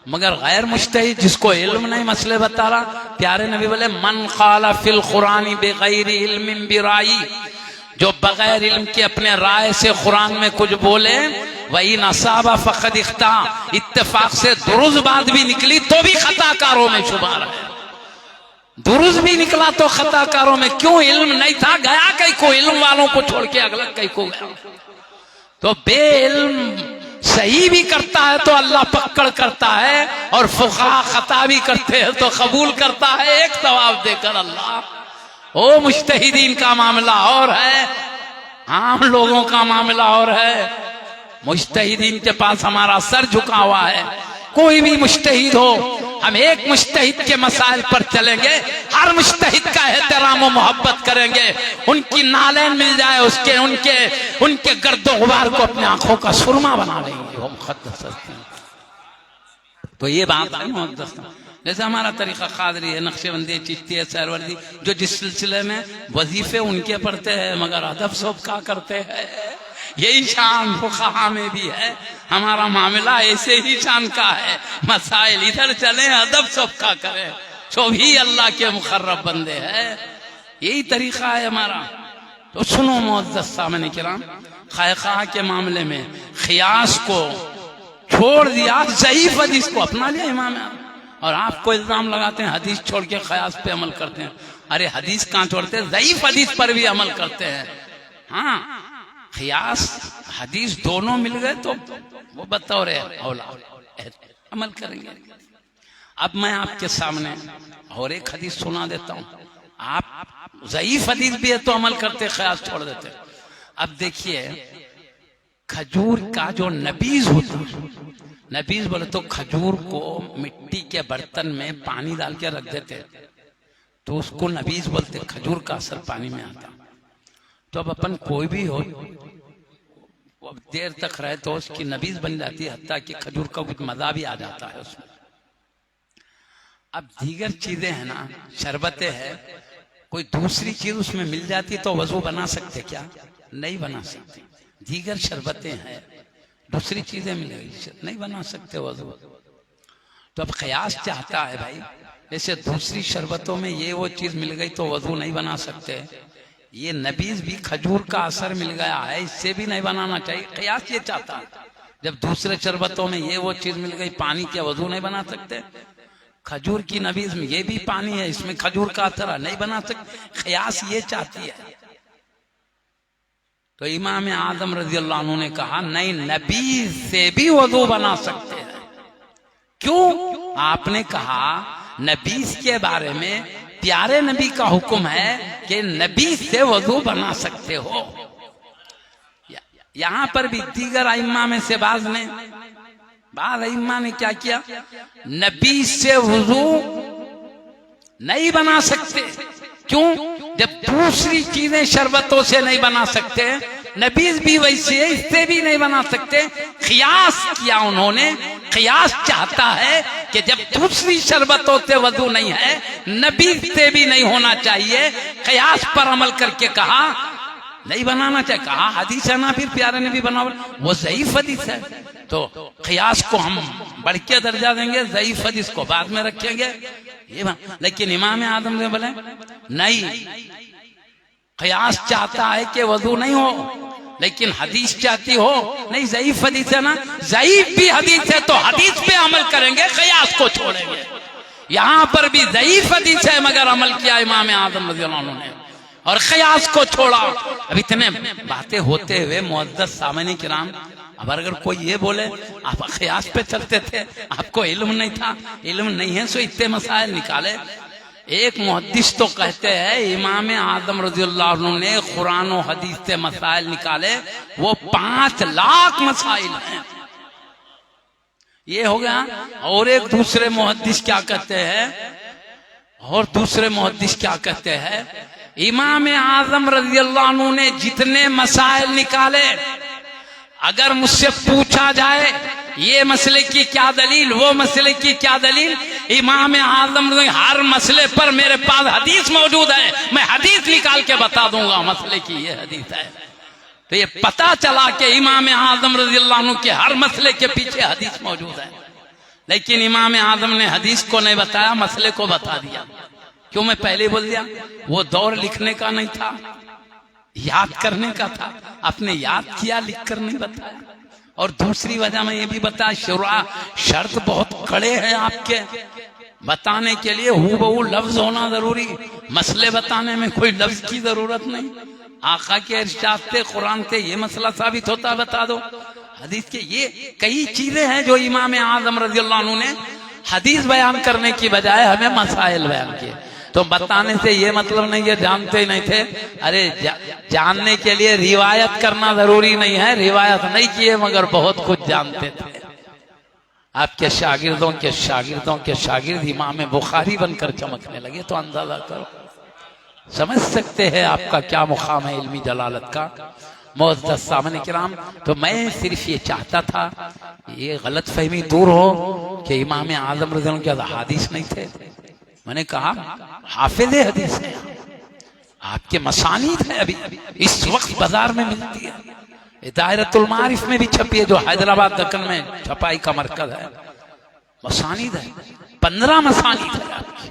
मगर गैर मुज्तहिद जिसको इल्म नहीं मसले बता रहा, प्यारे नबी बोले मन क़ाला फिल कुरानी बिगैरि इल्मिन बिराई, जो बगैर इल्म के अपने राय से कुरान में कुछ बोले, वही नसाबा फक़द इख्ता, इत्तेफाक से दुरुस्त बात भी निकली तो भी खताकारों में शुमार है। दुरुस्त भी निकला तो खताकारों में, क्यों? इल्म नहीं था, गया कहीं को, इल्म वालों को छोड़ के अगला कहीं को गया। तो बेइल्म सही भी करता है तो अल्लाह पकड़ करता है, और फुक़हा खता भी करते हैं तो कबूल करता है एक सवाब देकर अल्लाह। ओ मुज्तहिदीन का मामला और है, आम लोगों का मामला और है। मुज्तहिदीन के पास हमारा सर झुका हुआ है। कोई भी मुज्तहिद हो, हम एक मुज्तहिद के मसाइल पर चलेंगे, हर मुज्तहिद का एहतराम और मोहब्बत करेंगे, उनकी नालें मिल जाए उसके उनके गर्दो गुबार को अपने आंखों का सुरमा बना लेंगे, वो मुक़द्दस हैं। तो ये बात आई मुक़द्दस, जैसे हमारा तरीका क़ादरी है, नक्शबंदी, चिश्ती है, सहरवर्दी, जो जिस सिलसिले में वजीफे उनके पढ़ते हैं मगर अदब सब का करते हैं, यही शान फुक़हा में भी है। हमारा मामला ऐसे ही शान का है, मसाइल इधर चले, अदब सबका करें, जो भी अल्लाह के मुक़र्रब बंदे हैं, यही तरीका है हमारा। तो सुनो मुअज़्ज़ज़ सामने किराम, खैखा के मामले में खियास को छोड़ दिया, ज़ईफ़ हदीस को अपना लिया इमाम, और आपको इल्जाम लगाते हैं हदीस छोड़ के क़यास पे अमल करते हैं। अरे हदीस कहाँ छोड़ते हैं, ज़ईफ हदीस पर भी अमल करते हैं। हाँ, क़यास हदीस दोनों मिल गए तो वो बतौर औला अमल करेंगे। अब मैं आपके सामने और एक हदीस सुना देता हूँ। आप ज़ईफ हदीस भी है तो अमल करते, क़यास छोड़ देते। अब देखिए, खजूर का जो नबीज होता है, नबीज बोले तो खजूर को मिट्टी के बर्तन में पानी डाल के रख देते तो उसको नबीज बोलते। खजूर का असर पानी में आता। तो अब अपन कोई भी हो अब देर तक रहे तो उसकी नबीज बन जाती है, हत्ता कि खजूर का कुछ मजा भी आ जाता है उसमें। अब दीगर चीजें हैं ना, शरबतें हैं, कोई दूसरी चीज उसमें मिल जाती तो वजू बना सकते क्या? नहीं बना सकते। दीगर शरबतें हैं, दूसरी चीजें मिलेगी, नहीं बना सकते वजू। तो अब क़यास चाहता है भाई, जैसे दूसरी शरबतों में ये वो चीज मिल गई तो वजू नहीं बना सकते, ये नबीज भी खजूर का असर मिल गया है, इससे भी नहीं बनाना चाहिए। क़यास ये चाहता है, जब दूसरे शरबतों में ये वो चीज मिल गई, पानी के वजू नहीं बना सकते, खजूर की नबीज में ये भी पानी है, इसमें खजूर का असर है, नहीं बना सकते। क़यास ये चाहती है। तो इमाम आदम रज़ी अल्लाह अन्हु ने कहा नहीं, नबी से भी वजू बना सकते हैं। क्यों? आपने कहा नबीस के बारे में, प्यारे नबी का हुक्म है कि नबी से वजू बना सकते हो। यहां पर भी दीगर अइम्मा में से बाज अइम्मा ने क्या किया, नबी से वजू नहीं बना सकते। क्यों? जब दूसरी चीजें शरबतों से नहीं बना सकते, नबीज भी वैसे है, इससे भी नहीं बना सकते। क़यास किया उन्होंने। क़यास चाहता है कि जब दूसरी शरबतों से वजू नहीं है, नबीज से भी नहीं होना चाहिए। क़यास पर अमल करके कहा नहीं बनाना चाहिए। कहा हदीस है ना, फिर प्यारे ने भी बना, वो ज़ईफ हदीस है। तो क़यास को हम बढ़ के दर्जा देंगे, ज़ईफ हदीस को बाद में रखेंगे। लेकिन इमाम आदम ने बोले नहीं, क़यास चाहता है कि वजू नहीं हो, लेकिन हदीस चाहती हो नहीं, ज़ईफ हदीस है ना, ज़ईफ भी हदीस है तो हदीस पे अमल करेंगे, क़यास को छोड़ेंगे। यहां पर भी ज़ईफ हदीस है मगर अमल किया इमाम आदम रज़ियल्लाहु अन्हु ने और क़यास को छोड़ा। अब इतने बातें होते हुए मुअज़्ज़ज़ सामईन किराम, अब अगर कोई ये बोले आप क़यास पे चलते थे, आपको इल्म नहीं था, इल्म नहीं है सो इतने मसाइल निकाले। एक मुहद्दिस तो कहते हैं इमाम आदम रज़ियल्लाहु अन्हु ने कुरान और हदीस से मसाइल निकाले, वो 5 लाख मसाइल हैं। ये हो गया। और एक दूसरे मुहद्दिस क्या कहते हैं, और दूसरे मुहद्दिस क्या कहते हैं, इमाम आदम रज़ियल्लाहु अन्हु ने जितने मसाइल निकाले, अगर मुझसे पूछा जाए ये मसले की क्या दलील, वो मसले की क्या दलील, इमाम आज़म हर मसले पर मेरे पास हदीस मौजूद है, मैं हदीस निकाल के बता दूंगा मसले की ये हदीस है। तो ये पता चला कि इमाम आज़म रज़ियल्लाहु अन्हु के हर मसले के पीछे हदीस मौजूद है। लेकिन इमाम आज़म ने हदीस को नहीं बताया, मसले को बता दिया। क्यों? मैं पहले बोल दिया, वो दौर लिखने का नहीं था, याद करने का था। आपने याद किया, लिख कर नहीं बताया। और दूसरी वजह में ये भी बताया, शुरा शर्त बहुत कड़े हैं आपके बताने के लिए, हूबहू लफ्ज होना जरूरी, मसले बताने में कोई लफ्ज की जरूरत नहीं। आका के इरशाद से, कुरान से ये मसला साबित होता है, बता दो। हदीस के ये कई चीजें हैं जो इमाम आज़म रज़ियल्लाहु अन्हु ने हदीस बयान करने की बजाय हमें मसाइल बयान किए। तो बताने से ये मतलब नहीं है जानते ही नहीं थे। अरे जानने के लिए रिवायत करना जरूरी नहीं है, रिवायत नहीं किए मगर बहुत कुछ जानते थे। आपके शागिर्दों के शागिर्दों के शागिर्द इमाम बुखारी बनकर चमकने लगे, तो अंदाजा करो, समझ सकते हैं आपका क्या मुकाम है इल्मी जलालत का। मुअज़्ज़ज़ सामईन किराम, तो मैं सिर्फ ये चाहता था ये गलत फहमी दूर हो कि इमाम आज़म रज़ियल्लाहु अन्हु के हदीस नहीं थे। मैंने कहा हाफिज़ हदीस है, आपके मसानीद है, अभी इस वक्त बाजार में मिलती है, दायरतुल मारिफ में भी छपी है, जो हैदराबाद दक्कन में छपाई का मरकज है। मसानीद है, 15 मसानीद है आपकी,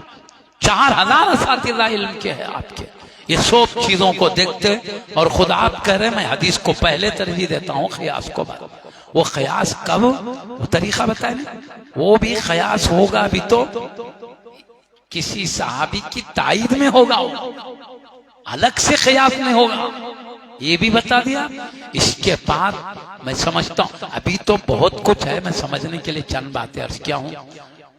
4000 असातिज़ा इल्म के हैं आपके। ये सब चीजों को देखते और खुद आप कह रहे मैं हदीस को पहले तरजीह देता हूँ क़यास को बाद। वो क़यास कब, वो तरीका बताए ना। वो भी कयास होगा भी तो किसी सहाबी की ताईद में होगा, अलग से कयास में होगा, ये भी बता दिया। इसके बाद मैं समझता हूं अभी तो बहुत कुछ है, मैं समझने के लिए चंद बातें अर्ज किया हूं,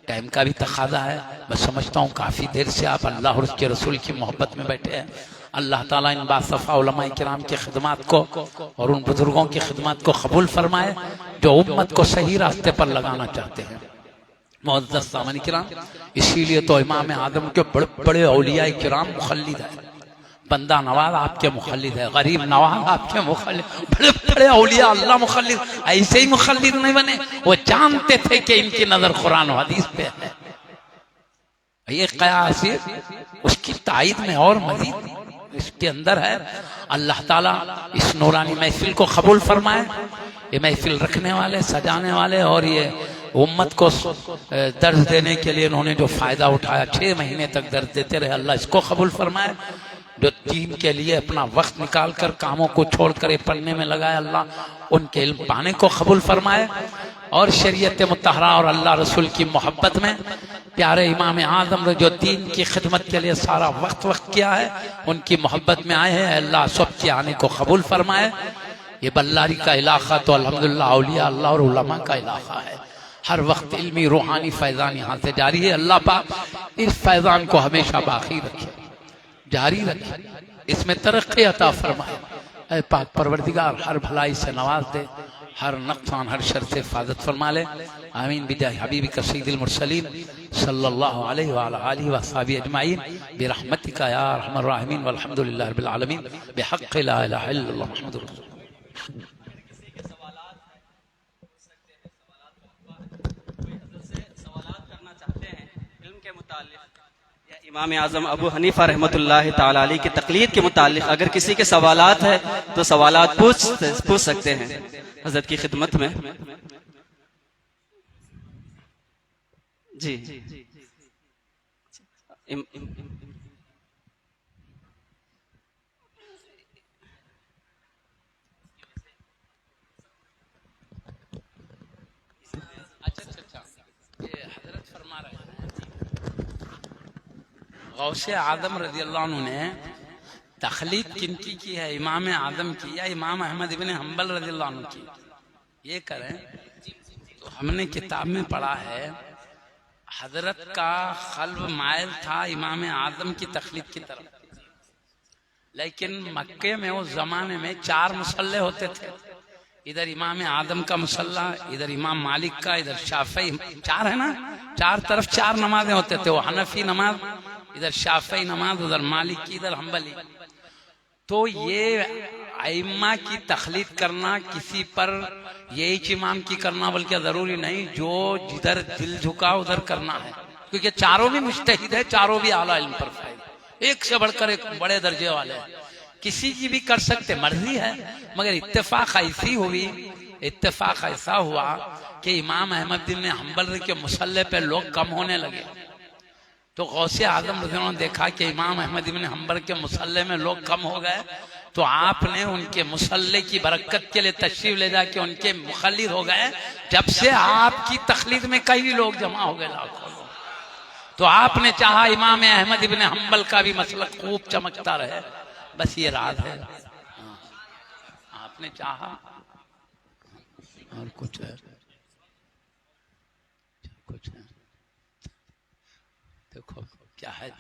टाइम का भी तकाजा है। मैं समझता हूँ काफी देर से आप अल्लाह और उसके रसूल की मोहब्बत में बैठे हैं। अल्लाह ताला इन बासफ़ा उलमाए किराम की खिदमत को और उन बुजुर्गों की खिदमत को कबूल फरमाए जो उम्मत को सही रास्ते पर लगाना चाहते हैं। मुअज़्ज़ज़ सामईन किराम, इसीलिए तो इमाम आदम के बड़े बड़े औलिया किराम मुखल्लिद है। बंदा नवाज आपके मुखल्लिद है, गरीब नवाज आपके मुखल्लिद, बड़े बड़े औलिया अल्लाह मुखल्लिद। ऐसे ही मुखल्लिद नहीं बने, वो जानते थे कि इनकी नजर कुरान और हदीस पे है। ये कयास उसकी ताईद में और मजीद इसके अंदर है। अल्लाह ताला इस नूरानी महफिल को कबूल फरमाए। ये महफिल रखने वाले, सजाने वाले और ये उम्मत को दर्ज देने के लिए इन्होंने जो फायदा उठाया, 6 महीने तक दर्ज देते रहे, अल्लाह इसको कबूल फरमाए। जो दीन के लिए अपना वक्त निकाल कर कामों को छोड़कर ये पढ़ने में लगाए, अल्लाह उनके इल्म पाने को कबूल फरमाए। और शरीयत मुतहरा और अल्लाह रसूल की मोहब्बत में प्यारे इमाम आजम ने जो दीन की खिदमत के लिए सारा वक्त किया है, उनकी मोहब्बत में आए हैं, अल्लाह सबके आने को कबूल फरमाए। ये बल्लारी का इलाका तो अल्हम्दुलिल्लाह औलिया अल्लाह और उलमा का इलाका है। हर वक्त इल्मी रूहानी फैजान यहाँ से जारी है। अल्लाह पाक इस फैजान को हमेशा बाकी रखे, जारी रखे, इसमें तरक्की अता फरमाए। ऐ पाक परवरदिगार हर भलाई से नवाज दे, हर नुकसान हर शर से हिफाजत फरमा ले। आमीन बिजाह हबीबी का सय्यिदुल मुरसलीन सल्लल्लाहु अलैहि व आलिहि व अस्हाबिहि अजमाइन बिरहमतिका या अरहमर राहिमीन वल्हम्दुलिल्लाहि रब्बिल आलमीन बिहक़्क़ि ला इलाहा इल्लल्लाह मुहम्मदुर रसूलुल्लाह। इमाम आजम अबू हनीफा रहमतुल्लाह ताला अलैह की तकलीद के मुतालिक अगर किसी के सवालात है तो सवालात पूछ सकते हैं हजरत की खिदमत में। जी गौसे आदम रज़ी अल्लाह अन्हु ने तखलीद किनकी की है, इमाम आदम की या इमाम अहमद इब्न हम्बल रज़ी अल्लाह अन्हु की? ये करें तो हमने किताब में पढ़ा है हजरत का कल्ब मायल था इमाम आदम की तखलीद की तरफ, लेकिन मक्के में उस जमाने में 4 मुसल्ले होते थे। इधर इमाम आदम का मुसल्ला, इधर इमाम मालिक का, इधर शाफी, 4 है ना, 4 तरफ 4 नमाजें होते थे। वो हनफी नमाज, इधर शाफी नमाज, उधर मालिक की, इधर हम्बली। तो ये आइम्मा की तखलीद करना किसी पर यही इमाम की करना बल्कि जरूरी नहीं, जो जिधर दिल झुका उधर करना है, क्योंकि चारों भी मुज्तहिद है, चारों भी आला इल्म पर फायदा, एक से बढ़कर एक बड़े दर्जे वाले हैं, किसी की भी कर सकते, मर्जी है। मगर इत्तेफाक ऐसी हुई, इत्तेफाक ऐसा हुआ कि इमाम अहमद बिन हम्बल के मुसल्ले पे लोग कम होने लगे। तो गौसे आजम ने देखा कि इमाम अहमद बिन हम्बल के मुसल्ले में लोग कम हो गए, तो आपने उनके मुसल्ले की बरकत के लिए तशरीफ ले जाके उनके मुखल्लिद हो गए। जब से आपकी तखलीद में कई लोग जमा हो गए, लाखों लोग, तो आपने चाहा इमाम अहमद इब्न हम्बल का भी मसलक खूब चमकता रहे। बस ये राज है, आपने चाहा। और कुछ है, कुछ है, देखो क्या है।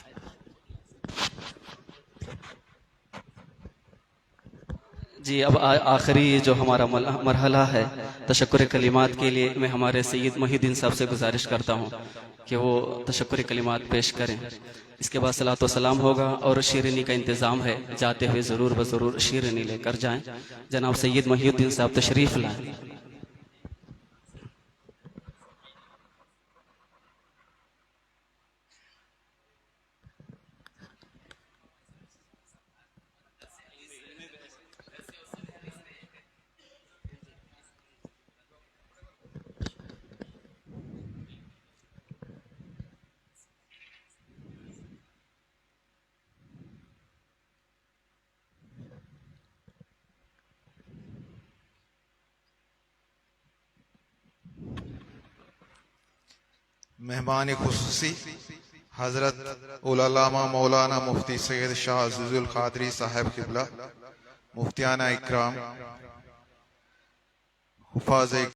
जी अब आखिरी जो हमारा मरहला है तशक्कुर कलिमात के लिए मैं हमारे सैयद मोहिउद्दीन साहब से गुजारिश करता हूँ कि वो तशक्कुर कलिमात पेश करें। इसके बाद सलात व सलाम होगा और शीरनी का इंतज़ाम है, जाते हुए ज़रूर ब ज़रूर शीरनी लेकर जाएं। जनाब सैयद मोहिउद्दीन साहब तशरीफ़ लाएं। मेहमान खुसूसी हजरत उलमा मौलाना मुफ्ती सैयद शाह अजीजुल कादरी साहब किबला, मुफ्तियाना इकराम, हुफाज़